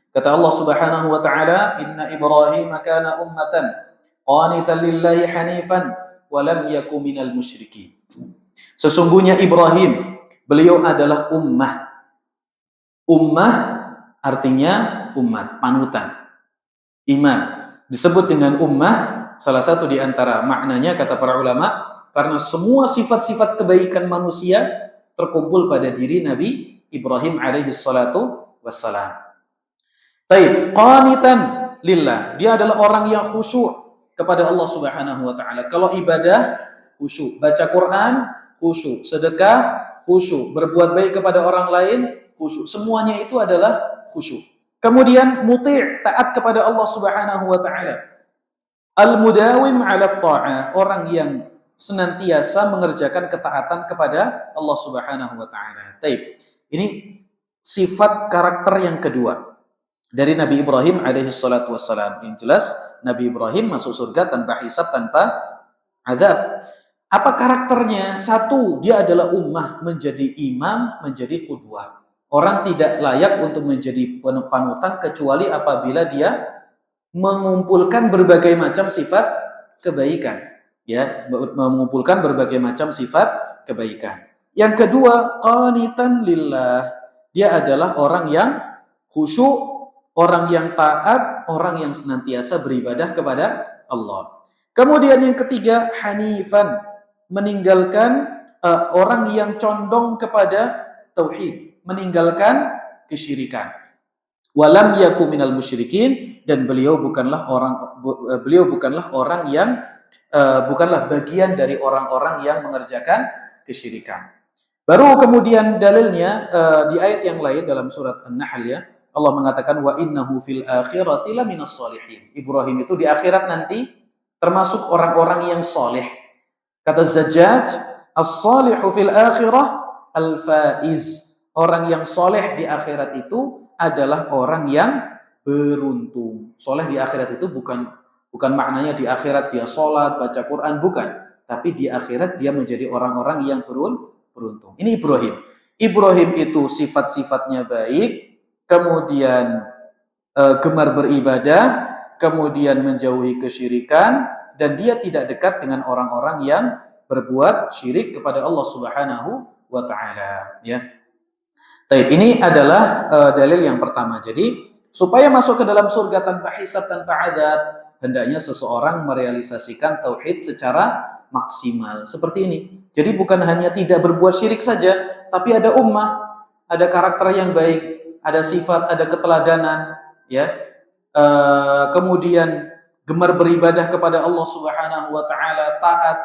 kata Allah Subhanahu wa taala, "Inna Ibrahim kana ummatan qanitan lillahi hanifan wa lam yakun minal musyrikin." Sesungguhnya Ibrahim, beliau adalah ummah. Ummah artinya umat, panutan, imam. Disebut dengan ummah, salah satu di antara maknanya kata para ulama, karena semua sifat-sifat kebaikan manusia terkumpul pada diri Nabi Ibrahim alaihi salatu wassalam. Taib, qanitan lillah. Dia adalah orang yang khusyuk kepada Allah Subhanahu wa taala. Kalau ibadah, khusyuk. Baca Quran, khusyuk. Sedekah, khusyuk. Berbuat baik kepada orang lain, khusyuk. Semuanya itu adalah khusyuk. Kemudian muti', taat kepada Allah Subhanahu wa taala. Al-mudawim 'ala ta'ah, orang yang senantiasa mengerjakan ketaatan kepada Allah Subhanahu wa taala. Taib. Ini sifat karakter yang kedua dari Nabi Ibrahim alaihi salatu wassalam. Yang jelas Nabi Ibrahim masuk surga tanpa hisab, tanpa azab. Apa karakternya? 1, dia adalah ummah, menjadi imam, menjadi qudwah. Orang tidak layak untuk menjadi panutan kecuali apabila dia mengumpulkan berbagai macam sifat kebaikan, ya, mengumpulkan berbagai macam sifat kebaikan. Yang kedua, qanitan lillah. Dia adalah orang yang khusyuk, orang yang taat, orang yang senantiasa beribadah kepada Allah. Kemudian yang ketiga, hanifan, meninggalkan orang yang condong kepada tauhid, meninggalkan kesyirikan. Walam yaku minal musyrikin, dan beliau bukanlah orang yang bukanlah bagian dari orang-orang yang mengerjakan kesyirikan. Baru kemudian dalilnya di ayat yang lain dalam surat An-Nahl ya. Allah mengatakan wa innahu fil akhirati laminas solihin. Ibrahim itu di akhirat nanti termasuk orang-orang yang soleh. Kata Zajjaj, as-salihu fil akhirah al-faiz. Orang yang soleh di akhirat itu adalah orang yang beruntung. Soleh di akhirat itu bukan maknanya di akhirat dia sholat, baca Quran, bukan. Tapi di akhirat dia menjadi orang-orang yang beruntung. Ini Ibrahim. Ibrahim itu sifat-sifatnya baik, kemudian gemar beribadah, kemudian menjauhi kesyirikan, dan dia tidak dekat dengan orang-orang yang berbuat syirik kepada Allah Subhanahu wa taala, ya. Baik, ini adalah dalil yang pertama. Jadi, supaya masuk ke dalam surga tanpa hisab, tanpa azab, hendaknya seseorang merealisasikan tauhid secara maksimal. Seperti ini. Jadi bukan hanya tidak berbuat syirik saja, tapi ada ummah, ada karakter yang baik, ada sifat, ada keteladanan, ya. Kemudian gemar beribadah kepada Allah Subhanahu wa taala, taat,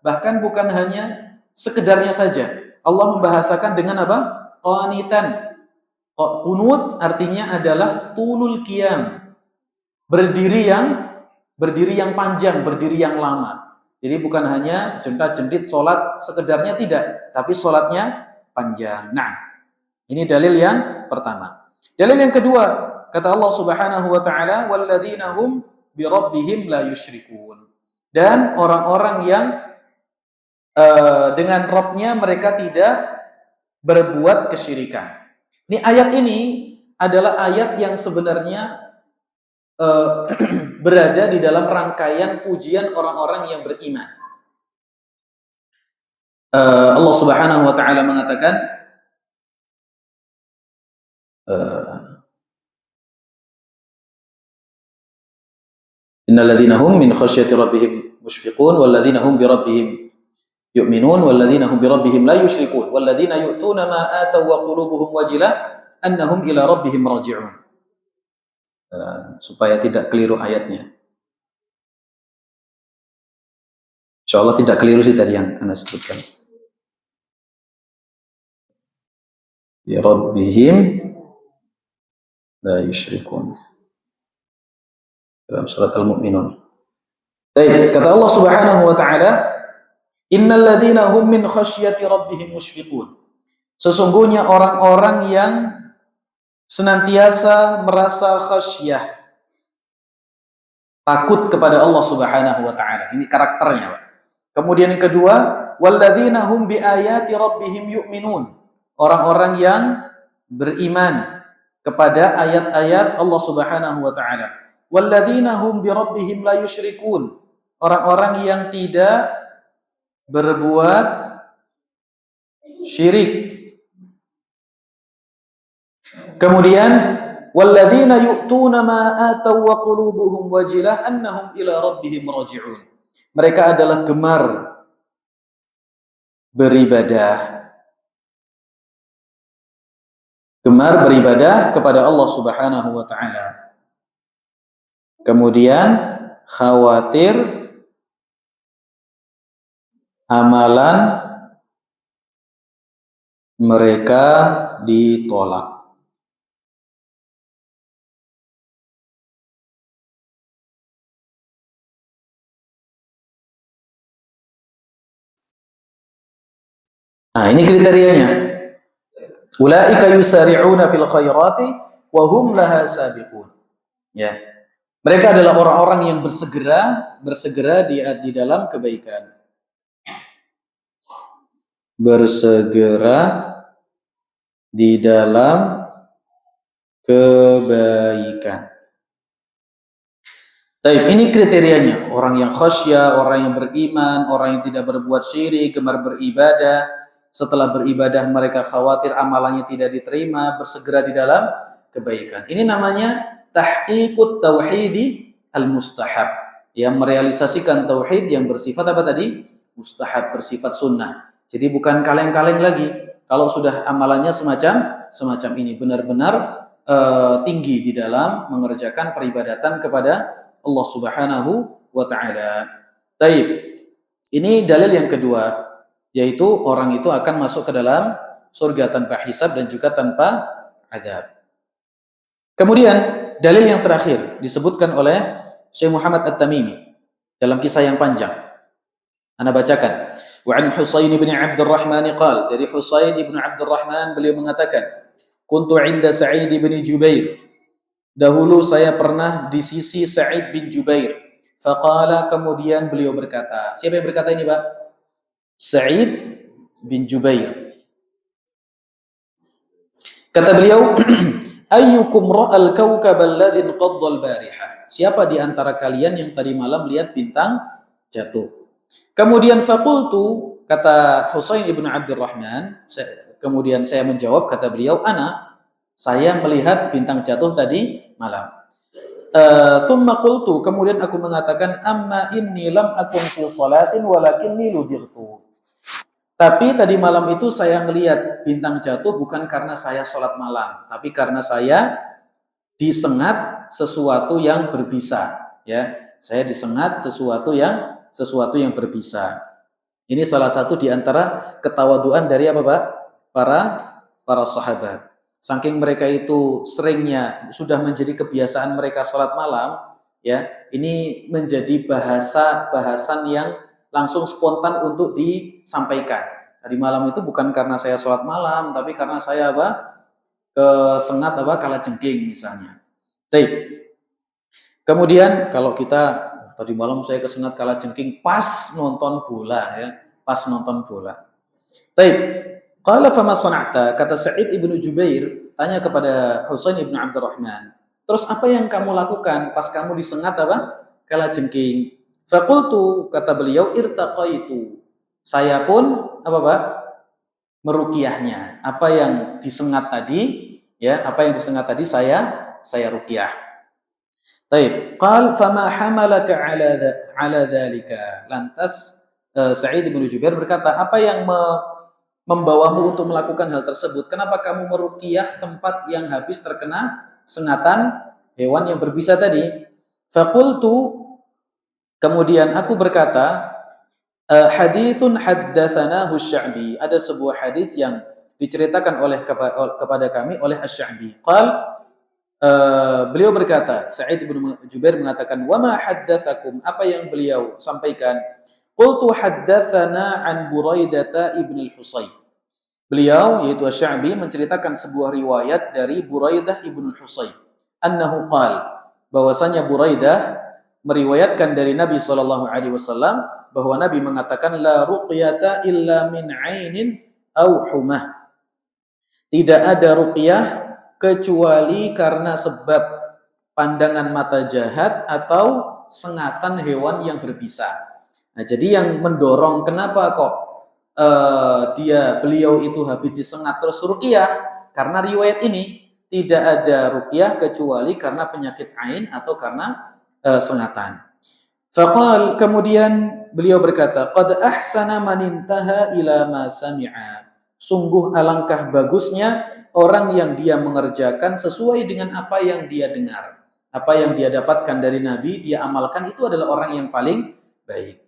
bahkan bukan hanya sekedarnya saja. Allah membahasakan dengan apa? Qanitan. Qunut artinya adalah tulul qiyam. Berdiri yang panjang, berdiri yang lama. Jadi bukan hanya jentat-jentit salat sekedarnya, tidak, tapi salatnya panjang. Nah, ini dalil yang pertama. Dalil yang kedua, kata Allah Subhanahu wa taala, walladzina hum bi rabbihim la yusyrikun. Dan orang-orang yang dengan Rabb-nya mereka tidak berbuat kesyirikan. Ini ayat ini adalah ayat yang sebenarnya berada di dalam rangkaian pujian orang-orang yang beriman. Allah Subhanahu wa taala mengatakan innal ladzina hum min khasyati rabbihim musyfiqun wal ladzina hum bi rabbihim yu'minun wal ladzina hum bi rabbihim la yusyrikun wal ladzina yu'tuna ma ataw wa qulubuhum wajilah annahum ila rabbihim raji'un. Supaya tidak keliru ayatnya. Insyaallah tidak keliru sih tadi yang Anda sebutkan. Ya rabbihim la yusyrikun. Dalam surat Al-Mu'minun. Baik, kata Allah Subhanahu wa taala, innal ladzina hum min khasyati rabbihim musyfiqun. Sesungguhnya orang-orang yang senantiasa merasa khasyah, takut kepada Allah Subhanahu wa taala. Ini karakternya, Pak. Kemudian yang kedua, walladzina hum biayati rabbihim yu'minun. Orang-orang yang beriman kepada ayat-ayat Allah Subhanahu wa taala. Walladzina hum bi rabbihim la yusyrikun. Orang-orang yang tidak berbuat syirik. Kemudian walladzina yu'tuna ma ataw wa qulubuhum wajilah annahum ila rabbihim raji'un. Mereka adalah gemar beribadah. Gemar beribadah kepada Allah Subhanahu wa taala. Kemudian khawatir amalan mereka ditolak. Nah, ini kriterianya. Ulaika yusari'una fil khairati wa hum laha sabiqun. Ya. Mereka adalah orang-orang yang bersegera di dalam kebaikan. Bersegera di dalam kebaikan. Baik, ini kriterianya. Orang yang khasyah, orang yang beriman, orang yang tidak berbuat syirik, gemar beribadah, setelah beribadah mereka khawatir amalannya tidak diterima, bersegera di dalam kebaikan. Ini namanya tahqiqut tauhidi al-mustahab, yang merealisasikan tauhid yang bersifat apa tadi? Mustahab, bersifat sunnah. Jadi bukan kaleng-kaleng lagi. Kalau sudah amalannya semacam ini, benar-benar tinggi di dalam mengerjakan peribadatan kepada Allah Subhanahu wa taala. Taib. Ini dalil yang kedua, yaitu orang itu akan masuk ke dalam surga tanpa hisab dan juga tanpa azab. Kemudian dalil yang terakhir disebutkan oleh Syekh Muhammad At-Tamimi dalam kisah yang panjang. Ana bacakan. Wa an Husain bin Abdurrahman qala, dari Husain bin Abdurrahman beliau mengatakan, kuntu 'inda Sa'id bin Jubair. Dahulu saya pernah di sisi Sa'id bin Jubair. Faqala, kemudian beliau berkata. Siapa yang berkata ini, Pak? Sa'id bin Jubair. Kata beliau, ayyukum ra'al kawkab alladhi inqadda al-bariha. Siapa di antara kalian yang tadi malam lihat bintang jatuh? Kemudian faqultu, kata Husain ibn Abdurrahman, kemudian saya menjawab, kata beliau, saya melihat bintang jatuh tadi malam. Thumma qultu, kemudian aku mengatakan, amma inni lam akun fi salatin walakinni ludirtu. Tapi tadi malam itu saya melihat bintang jatuh bukan karena saya sholat malam, tapi karena saya disengat sesuatu yang berbisa. Ya, saya disengat sesuatu yang berbisa. Ini salah satu di antara ketawaduan dari apa, Pak? Para sahabat. Saking mereka itu seringnya sudah menjadi kebiasaan mereka sholat malam, ya, ini menjadi bahasan yang langsung spontan untuk disampaikan. Tadi malam itu bukan karena saya sholat malam, tapi karena saya kesengat kalajengking misalnya. Baik. Kemudian kalau kita tadi malam saya kesengat kalajengking pas nonton bola, ya, pas nonton bola. Baik. Qala fama sana'ta, kata Sa'id ibnu Jubair tanya kepada Husain ibnu Abdurrahman, terus apa yang kamu lakukan pas kamu disengat kalajengking? Faqultu, kata beliau, irtaqaitu, saya pun meruqyahnya. Apa yang disengat tadi, ya, saya ruqyah. Taib. Qal fama hamalaka ala dzalika. Lantas Sa'id bin Jubair berkata, apa yang membawamu untuk melakukan hal tersebut? Kenapa kamu meruqyah tempat yang habis terkena sengatan hewan yang berbisa tadi? Faqultu, kemudian aku berkata, hadithun haddatsanahu Asy-Sya'bi. Ada sebuah hadis yang diceritakan kepada kami oleh Asy-Sya'bi. Qal, beliau berkata, Sa'id bin Jubair mengatakan, wa ma haddatsakum, apa yang beliau sampaikan? Qultu haddatsana an Buraidah ibn al-Husayb. Beliau, yaitu Asy-Sya'bi, menceritakan sebuah riwayat dari Buraidah ibn al-Husayb. Annahu qal, bahwasanya Buraidah meriwayatkan dari Nabi SAW bahwa Nabi mengatakan, la ruqyata illa min 'ainin aw humah. Tidak ada ruqyah kecuali karena sebab pandangan mata jahat atau sengatan hewan yang berbisa. Nah, jadi yang mendorong kenapa kok beliau itu habis disengat terus ruqyah, karena riwayat ini tidak ada ruqyah kecuali karena penyakit ain atau karena sengatan. Faqal, kemudian beliau berkata, qad ahsana man intaha ila ma sami'a. Sungguh alangkah bagusnya orang yang dia mengerjakan sesuai dengan apa yang dia dengar. Apa yang dia dapatkan dari Nabi, dia amalkan, itu adalah orang yang paling baik.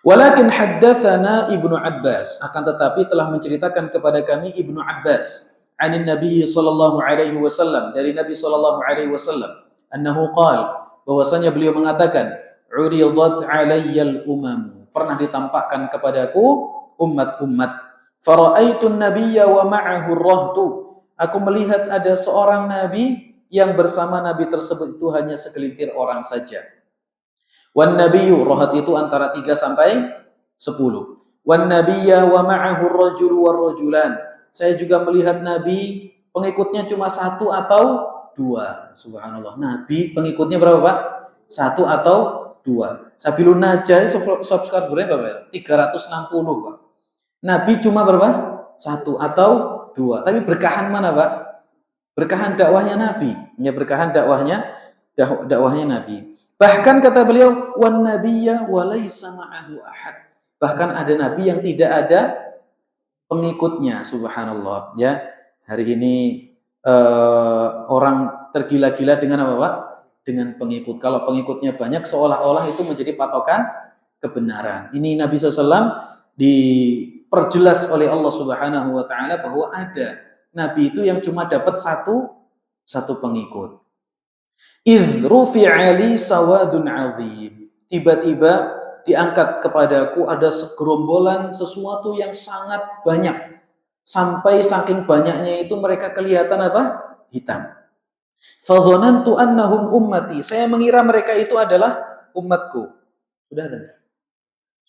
Walakin haddatsana Ibnu Abbas, akan tetapi telah menceritakan kepada kami Ibnu Abbas, anin Nabi sallallahu alaihi wasallam, dari Nabi sallallahu alaihi wasallam, annahu qala, bahwasanya beliau mengatakan, uridat alayyal umam, pernah ditampakkan kepadaku umat-umat, fara'aitun nabiyya wa ma'ahu rahtu, aku melihat ada seorang nabi yang bersama nabi tersebut itu hanya segelintir orang saja. Wan nabiyyu, rahat itu antara 3 sampai 10. Wan nabiyya wa ma'ahu ar-rajulu war-rajulan, saya juga melihat nabi pengikutnya cuma 1 atau 2. Subhanallah, nabi pengikutnya berapa, Pak? 1 atau 2. Sabilun najah subscribernya berapa? 360, Pak. Nabi cuma berapa? Satu atau dua. Tapi berkahan mana, Pak? Berkahan dakwahnya Nabi. Ya, berkahan dakwahnya Nabi. Bahkan kata beliau, wan nabiyya wa laisa ma'ahu ahad. Bahkan ada nabi yang tidak ada pengikutnya, subhanallah. Ya, hari ini orang tergila-gila dengan apa, Pak? Dengan pengikut. Kalau pengikutnya banyak, seolah-olah itu menjadi patokan kebenaran. Ini Nabi SAW diperjelas oleh Allah Subhanahu wa taala bahwa ada nabi itu yang cuma dapat satu pengikut. Idh rufi'a li sawadun 'azim. Tiba-tiba diangkat kepadaku ada segerombolan sesuatu yang sangat banyak. Sampai saking banyaknya itu mereka kelihatan apa? Hitam. Fadhanantu annahum ummati. Saya mengira mereka itu adalah umatku. Sudah ada?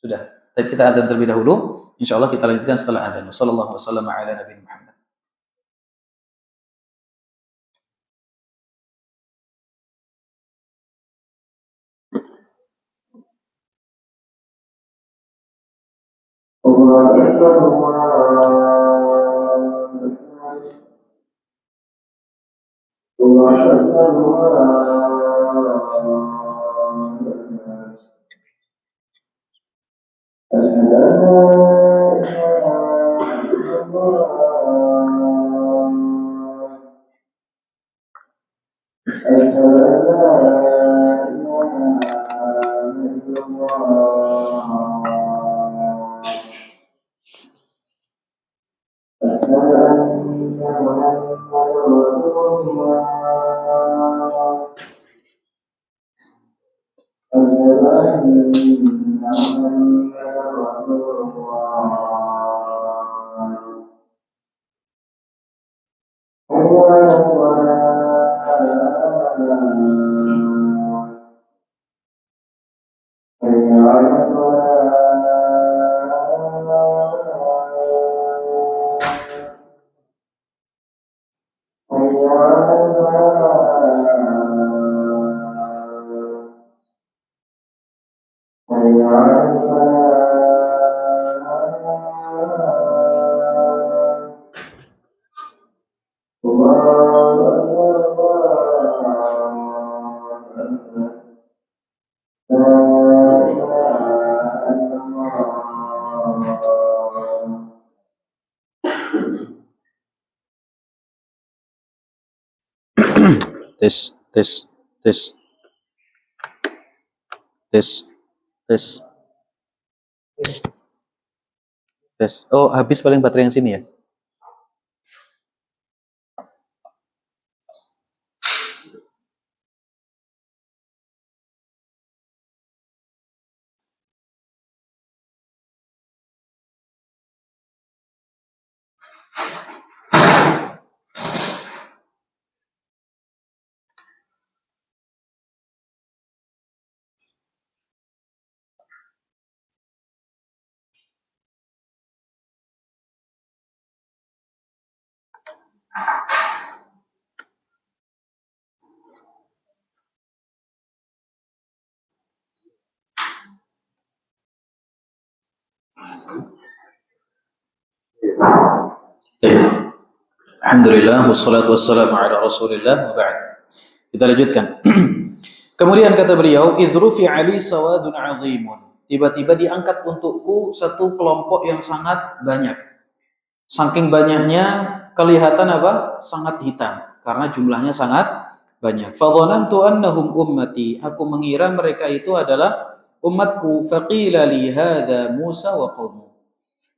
Sudah. Tapi kita adzan terlebih dahulu. Insyaallah kita lanjutkan setelah adzan. Sallallahu alaihi wasallam ala Nabi Muhammad. Tes, tes, tes, tes, tes, tes. Oh, habis paling baterai yang sini ya? Alhamdulillah wassalatu wassalamu ala Rasulillah wa ba'd. Kita lanjutkan. Kemudian kata beliau, idrufi ali sawadun azimun. Tiba-tiba diangkat untukku satu kelompok yang sangat banyak. Saking banyaknya kelihatan apa? Sangat hitam karena jumlahnya sangat banyak. Fadhanantu annahum ummati. Aku mengira mereka itu adalah umatku. Faqila li hadza Musa wa qaumuh.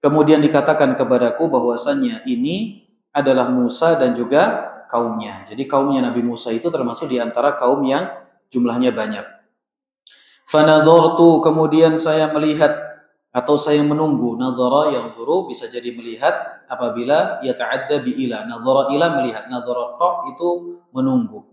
Kemudian dikatakan kepadaku bahwasannya ini adalah Musa dan juga kaumnya. Jadi kaumnya Nabi Musa itu termasuk di antara kaum yang jumlahnya banyak. Fanadhartu, kemudian saya melihat atau saya menunggu. Nadhara yang zuru bisa jadi melihat apabila yata'adda bi ila. Nadhara ila melihat, nadhara ta itu menunggu.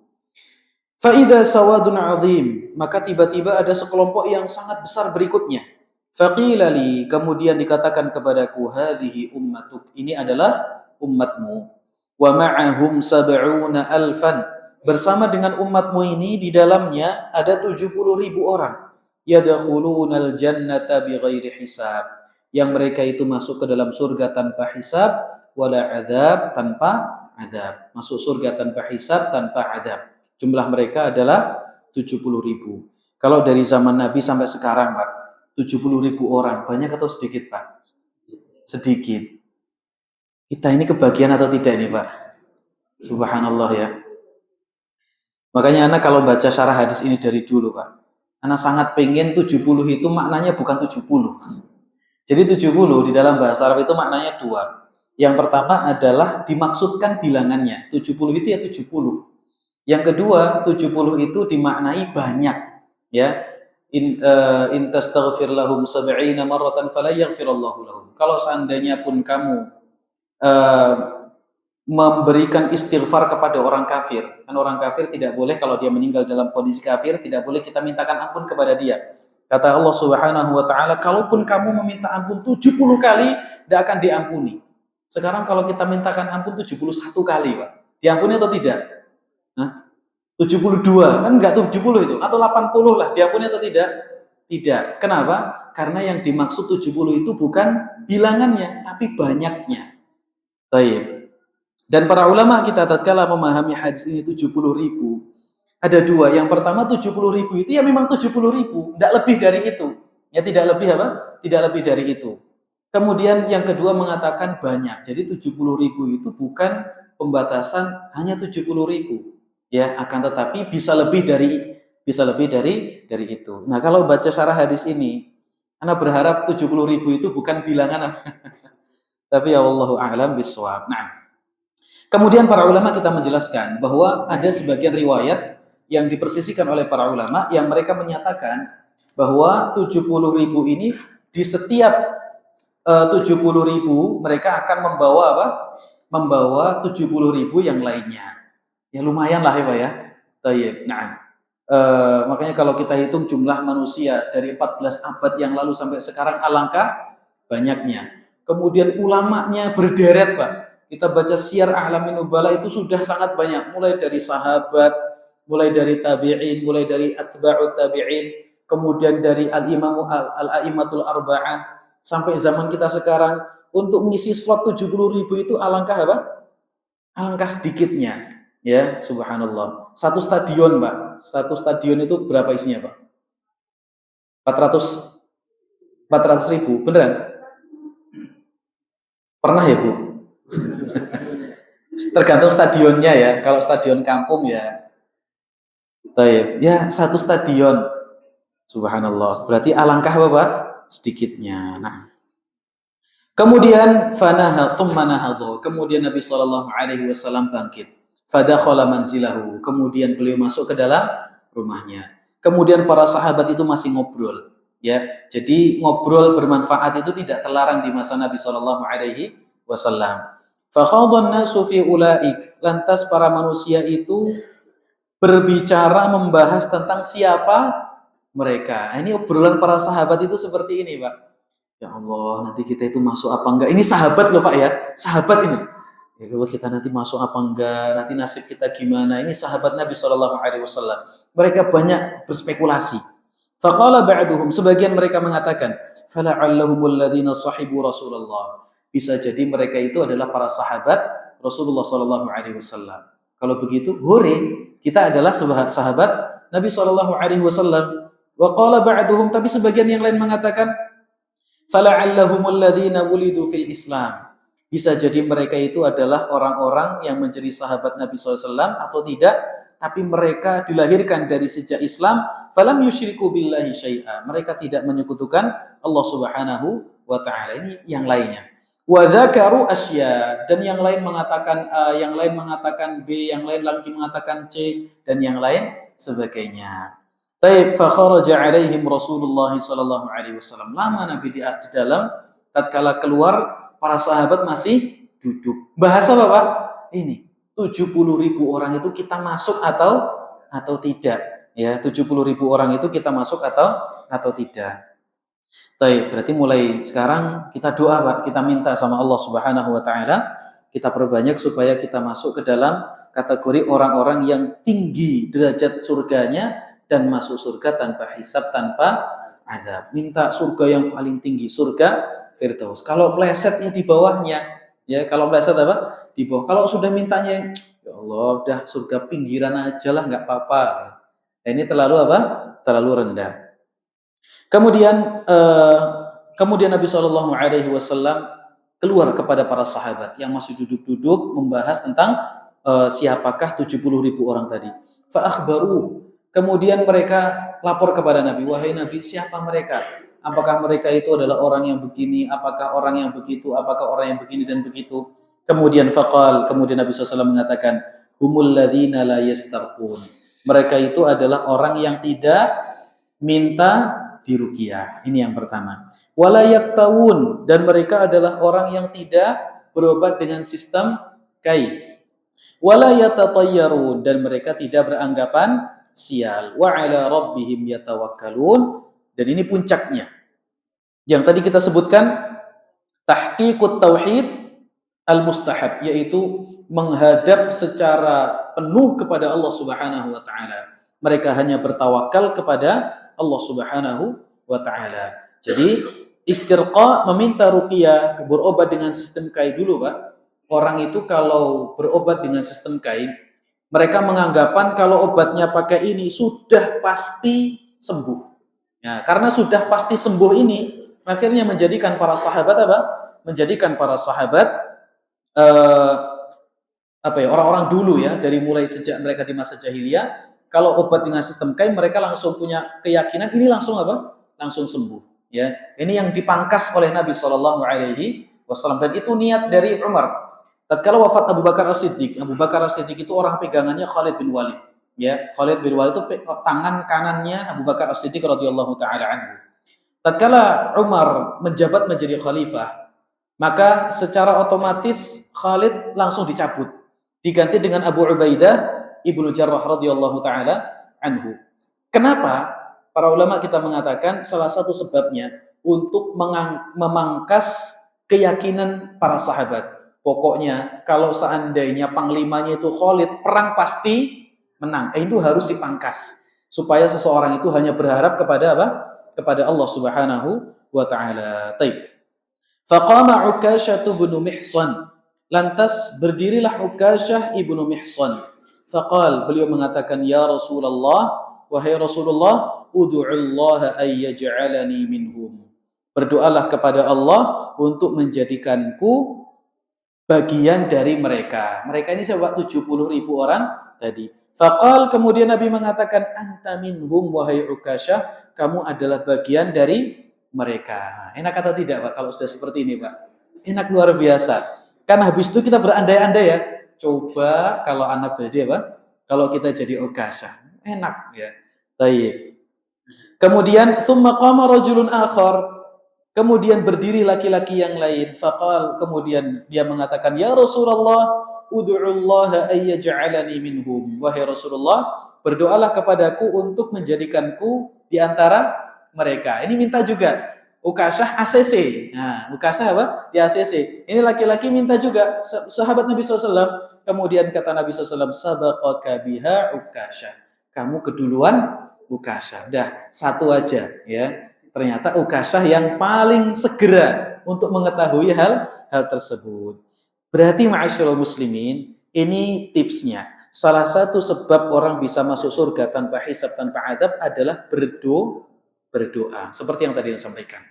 Fa idza sawadun azim, maka tiba-tiba ada sekelompok yang sangat besar berikutnya. Faqila li, kemudian dikatakan kepadaku, hadhihi ummatuk, ini adalah umatmu. Wa ma'ahum sab'una alfan, bersama dengan umatmu ini di dalamnya ada 70.000 orang. Yadkhulunal jannata bighairi hisab, yang mereka itu masuk ke dalam surga tanpa hisab wala adzab, tanpa adab. Masuk surga tanpa hisab, tanpa adab. Jumlah mereka adalah 70.000. Kalau dari zaman Nabi sampai sekarang, Pak, 70.000 orang, banyak atau sedikit, Pak? Sedikit. Kita ini kebagian atau tidak ini, Pak? Subhanallah ya. Makanya anak kalau baca syarah hadis ini dari dulu, Pak, anak sangat pengen 70 itu maknanya bukan 70. Jadi 70 di dalam bahasa Arab itu maknanya dua. Yang pertama adalah dimaksudkan bilangannya. 70 itu ya 70. Yang kedua, 70 itu dimaknai banyak. Ya. In tastaghfir lahum 70 marratan fala yaghfirallahu lahum. Kalau seandainya pun kamu memberikan istighfar kepada orang kafir. Kan orang kafir tidak boleh kalau dia meninggal dalam kondisi kafir, tidak boleh kita mintakan ampun kepada dia. Kata Allah Subhanahu wa taala, kalaupun kamu meminta ampun 70 kali, tidak akan diampuni. Sekarang kalau kita mintakan ampun 71 kali, Pak, diampuni atau tidak? Hah? 72, kan enggak 70 itu, atau 80 lah, diampuni atau tidak? Tidak. Kenapa? Karena yang dimaksud 70 itu bukan bilangannya, tapi banyaknya. Baik. Dan para ulama kita tatkala memahami hadis ini 70.000, ada dua. Yang pertama 70.000 itu ya memang 70.000, tidak lebih dari itu. Ya tidak lebih apa? Tidak lebih dari itu. Kemudian yang kedua mengatakan banyak. Jadi 70.000 itu bukan pembatasan hanya 70.000. Ya, akan tetapi bisa lebih dari itu. Nah, kalau baca syarah hadis ini, Anda berharap 70.000 itu bukan bilangan tapi ya Allahu a'lam bishawab. Nah, kemudian para ulama kita menjelaskan bahwa ada sebagian riwayat yang dipersisikan oleh para ulama yang mereka menyatakan bahwa 70.000 ini di setiap 70.000 mereka akan membawa apa? Membawa 70.000 yang lainnya. Ya lumayan lah ya Pak ya. Tayyib. Nah, makanya kalau kita hitung jumlah manusia dari 14 abad yang lalu sampai sekarang alangkah banyaknya. Kemudian ulamanya berderet, Pak. Kita baca Syiar A'lamin Nubala itu sudah sangat banyak, mulai dari sahabat, mulai dari tabi'in, mulai dari atba'ut tabi'in, kemudian dari al-a'immatul arba'ah sampai zaman kita sekarang. Untuk mengisi slot 70.000 itu alangkah apa? Alangkah sedikitnya. Ya, subhanallah. Satu stadion, Pak. Satu stadion itu berapa isinya, Pak? 400.000, beneran? Pernah ya, Bu? Tergantung stadionnya ya. Kalau stadion kampung ya, taib. Ya satu stadion. Subhanallah. Berarti alangkah apa, Pak? Sedikitnya. Nah. Kemudian kemudian Nabi Shallallahu Alaihi Wasallam bangkit. Fadakhala manzilahu. Kemudian beliau masuk ke dalam rumahnya. Kemudian para sahabat itu masih ngobrol. Ya, jadi ngobrol bermanfaat itu tidak terlarang di masa Nabi Shallallahu Alaihi Wasallam. Fakhadhan nasu fi ulaik. Lantas para manusia itu berbicara membahas tentang siapa mereka. Ini obrolan para sahabat itu seperti ini, Pak. Ya Allah, nanti kita itu masuk apa enggak? Ini sahabat loh, Pak ya. Sahabat ini. Ya kalau kita nanti masuk apa enggak? Nanti nasib kita gimana? Ini sahabat Nabi Shallallahu Alaihi Wasallam. Mereka banyak berspekulasi. Faqala ba'duhum, sebagian mereka mengatakan, fala'allahumul ladzina sahibu Rasulullah. Bisa jadi mereka itu adalah para sahabat Rasulullah Shallallahu Alaihi Wasallam. Kalau begitu, hore, kita adalah sahabat Nabi Shallallahu Alaihi Wasallam. Wa qala ba'duhum, tapi sebagian yang lain mengatakan, fala'allahumul ladzina wulidu fil Islam. Bisa jadi mereka itu adalah orang-orang yang menjadi sahabat Nabi SAW atau tidak, tapi mereka dilahirkan dari sejak Islam, falam yusyriku billahi syai'a. Mereka tidak menyekutukan Allah Subhanahu wa taala. Ini yang lainnya. Wa dzakaru asya, dan yang lain mengatakan A, yang lain mengatakan B, yang lain lagi mengatakan C, dan yang lain sebagainya. Taib fa kharaja alaihim Rasulullah sallallahu alaihi wasallam. Lama Nabi di dalam, tatkala keluar para sahabat masih duduk. Bahasa Bapak ini 70.000 orang itu kita masuk atau tidak? Ya, 70.000 orang itu kita masuk atau tidak? Baik, berarti mulai sekarang kita doa, Pak. Kita minta sama Allah Subhanahu wa taala, kita perbanyak supaya kita masuk ke dalam kategori orang-orang yang tinggi derajat surganya dan masuk surga tanpa hisab, tanpa azab. Minta surga yang paling tinggi, surga firdaus. Kalau melesetnya di bawahnya, ya kalau meleset apa? Di bawah. Kalau sudah mintanya, ya Allah, udah surga pinggiran aja lah, nggak apa-apa. Nah, ini terlalu apa? Terlalu rendah. Kemudian Nabi Shallallahu Alaihi Wasallam keluar kepada para sahabat yang masih duduk-duduk membahas tentang siapakah 70.000 orang tadi. Fa'akhbaru. Kemudian mereka lapor kepada Nabi, wahai Nabi, siapa mereka? Apakah mereka itu adalah orang yang begini? Apakah orang yang begitu? Apakah orang yang begini dan begitu? Kemudian kemudian Nabi SAW mengatakan, humul ladzina la yastarqun. Mereka itu adalah orang yang tidak minta diruqyah. Ini yang pertama. Wala yaktawun, dan mereka adalah orang yang tidak berobat dengan sistem kai. Wala yatatayyarun, dan mereka tidak beranggapan sial. Wa ala rabbihim yatawakkalun, dan ini puncaknya. Yang tadi kita sebutkan tahqiqut tauhid al-mustahab, yaitu menghadap secara penuh kepada Allah Subhanahu wa taala. Mereka hanya bertawakal kepada Allah Subhanahu wa taala. Jadi istirqa, meminta ruqyah, berobat dengan sistem kai dulu, Pak. Orang itu kalau berobat dengan sistem kai, mereka menganggapan kalau obatnya pakai ini sudah pasti sembuh. Ya, karena sudah pasti sembuh ini, akhirnya menjadikan para sahabat apa? Menjadikan para sahabat orang-orang dulu ya, dari mulai sejak mereka di masa jahiliyah, kalau obat dengan sistem kai mereka langsung punya keyakinan ini langsung apa? Langsung sembuh. Ya, ini yang dipangkas oleh Nabi Shallallahu Alaihi Wasallam, dan itu niat dari Umar. Tatkala wafat Abu Bakar As-Siddiq, Abu Bakar As-Siddiq itu orang pegangannya Khalid bin Walid. Ya, Khalid bin Walid itu tangan kanannya Abu Bakar As-Siddiq radhiyallahu taala anhu. Tatkala Umar menjabat menjadi khalifah, maka secara otomatis Khalid langsung dicabut, diganti dengan Abu Ubaidah ibnu Jarrah radhiyallahu taala anhu. Kenapa? Para ulama kita mengatakan salah satu sebabnya untuk memangkas keyakinan para sahabat. Pokoknya kalau seandainya panglimanya itu Khalid, perang pasti menang. Itu harus dipangkas supaya seseorang itu hanya berharap kepada apa? Kepada Allah Subhanahu wa taala. Taib. Faqama Ukasyah bin Mihsan. Lantas berdirilah Ukasyah ibnu Mihsan. Faqal, beliau mengatakan, ya Rasulullah, wahai Rasulullah, ud'ullaha ay yaj'alani minhum. Berdoalah kepada Allah untuk menjadikanku bagian dari mereka. Mereka ini sebab 70.000 orang tadi. Faqal, kemudian Nabi mengatakan, anta minhum wahai Ukasyah, kamu adalah bagian dari mereka. Enak atau tidak, Pak, kalau sudah seperti ini, Pak? Enak luar biasa. Kan habis itu kita berandai-andai ya. Coba kalau anak badi, Pak, kalau kita jadi Ukasyah. Enak ya. Baik. Kemudian thumma qama rajulun akhar. Kemudian berdiri laki-laki yang lain. Faqal, kemudian dia mengatakan, ya Rasulullah, ud'ullaha ay yaj'alani minhum. Wahai Rasulullah, berdoalah kepadaku untuk menjadikanku di antara mereka. Ini minta juga. Ukasyah ACC. Nah, Ukasyah apa? Di ACC. Ini laki-laki minta juga. Sahabat Nabi SAW. Kemudian kata Nabi SAW, sabaqaka biha Ukasyah. Kamu keduluan Ukasyah. Dah, satu aja ya. Ternyata Ukasyah yang paling segera untuk mengetahui hal tersebut. Berarti ma'asyiral muslimin, ini tipsnya. Salah satu sebab orang bisa masuk surga tanpa hisab, tanpa adab adalah berdoa. Seperti yang tadi disampaikan.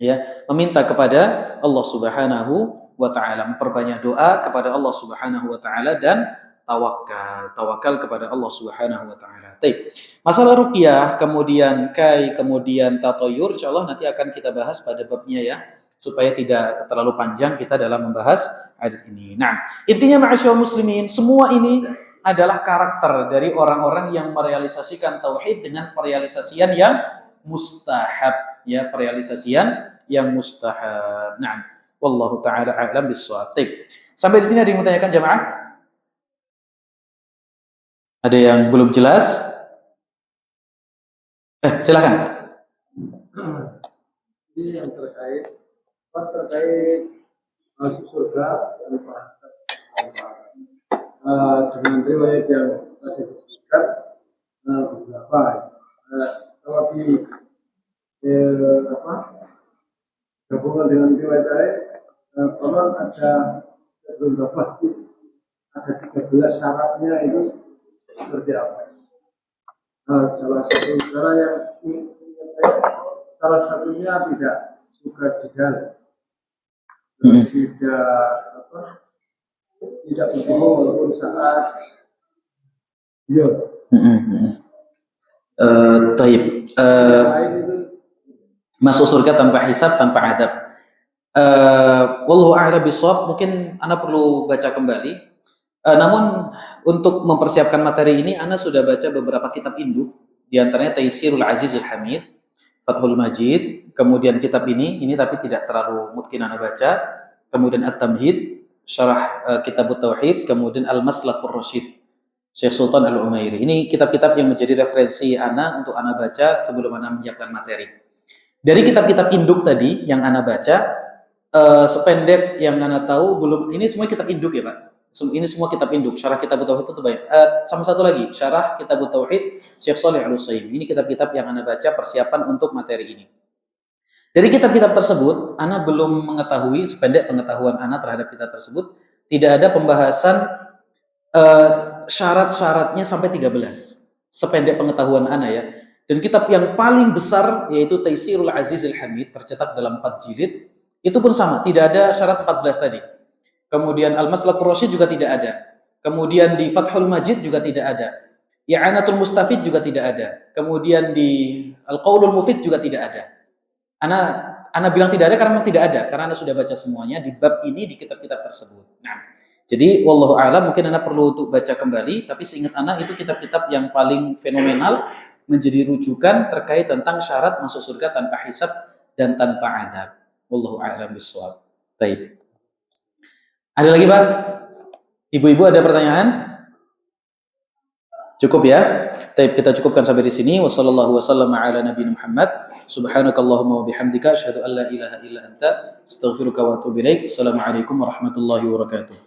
Ya, meminta kepada Allah Subhanahu wa taala, memperbanyak doa kepada Allah Subhanahu wa taala, dan tawakal kepada Allah Subhanahu wa taala. Baik. Masalah ruqyah, kemudian kemudian tatoyur, insyaallah nanti akan kita bahas pada babnya ya, supaya tidak terlalu panjang kita dalam membahas hadis ini. Nah, intinya ma'asyiral muslimin, semua ini adalah karakter dari orang-orang yang merealisasikan tauhid dengan perealisasian yang mustahab, ya, perealisasian yang mustahab. Nah, wallahu taala a'lam bissawab. Sampai di sini ada yang mau tanyakan jamaah? Ada yang belum jelas? Silakan. Ini yang terkait masuk surga dan bahasa dengan riwayat yang tadi disebutkan beberapa. Kalau di gabungan dengan riwayat lain, konon ada sebelum pasti ada 13 syaratnya itu seperti apa? Salah satu cara yang seingat saya, salah satunya tidak suka jidal, tidak apa, tidak berbohong walaupun saat dia Taib. lain itu Masuk surga tanpa hisab, tanpa adab. Wallahu a'lam bishawab. Mungkin Ana perlu baca kembali. Namun untuk mempersiapkan materi ini, Ana sudah baca beberapa kitab induk, di antaranya Taisirul Azizul Hamid, Fathul Majid, kemudian kitab ini tapi tidak terlalu mungkin Ana baca, kemudian At-Tamhid, Syarah Kitabut Tauhid, kemudian Al-Maslakul Rasyid, Syekh Sultan Al-Umairi. Ini kitab-kitab yang menjadi referensi Ana untuk Ana baca sebelum Ana menyiapkan materi. Dari kitab-kitab induk tadi yang Ana baca, sependek yang Ana tahu, belum, ini semua kitab induk ya Pak? Ini semua kitab induk, Syarah Kitabut Tauhid itu banyak. Sama satu lagi, Syarah Kitabut Tauhid, Syekh Shalih Al-Utsaimin. Ini kitab-kitab yang Ana baca persiapan untuk materi ini. Dari kitab-kitab tersebut, Ana belum mengetahui, sependek pengetahuan Ana terhadap kitab tersebut, tidak ada pembahasan syarat-syaratnya sampai 13. Sependek pengetahuan Ana ya. Dan kitab yang paling besar yaitu Taisirul Azizul Hamid, tercetak dalam 4 jilid, itu pun sama, tidak ada syarat 14 tadi. Kemudian Al-Maslakul Rasyid juga tidak ada. Kemudian di Fathul Majid juga tidak ada. I'anatul Mustafid juga tidak ada. Kemudian di Al-Qaulul Mufid juga tidak ada. Ana bilang tidak ada karena memang tidak ada, karena Ana sudah baca semuanya di bab ini di kitab-kitab tersebut. Nah, jadi wallahu a'lam, mungkin Ana perlu untuk baca kembali, tapi seingat Ana itu kitab-kitab yang paling fenomenal menjadi rujukan terkait tentang syarat masuk surga tanpa hisab dan tanpa adab. Wallahu a'lam bishawab. Baik. Ada lagi, Pak? Ibu-ibu ada pertanyaan? Cukup ya? Baik, kita cukupkan sampai di sini. Wassallallahu wasallam ala nabiyina Muhammad. Subhanakallahumma wa bihamdika asyhadu an la ilaha illa anta astaghfiruka wa atubu ilaik. Assalamualaikum warahmatullahi wabarakatuh.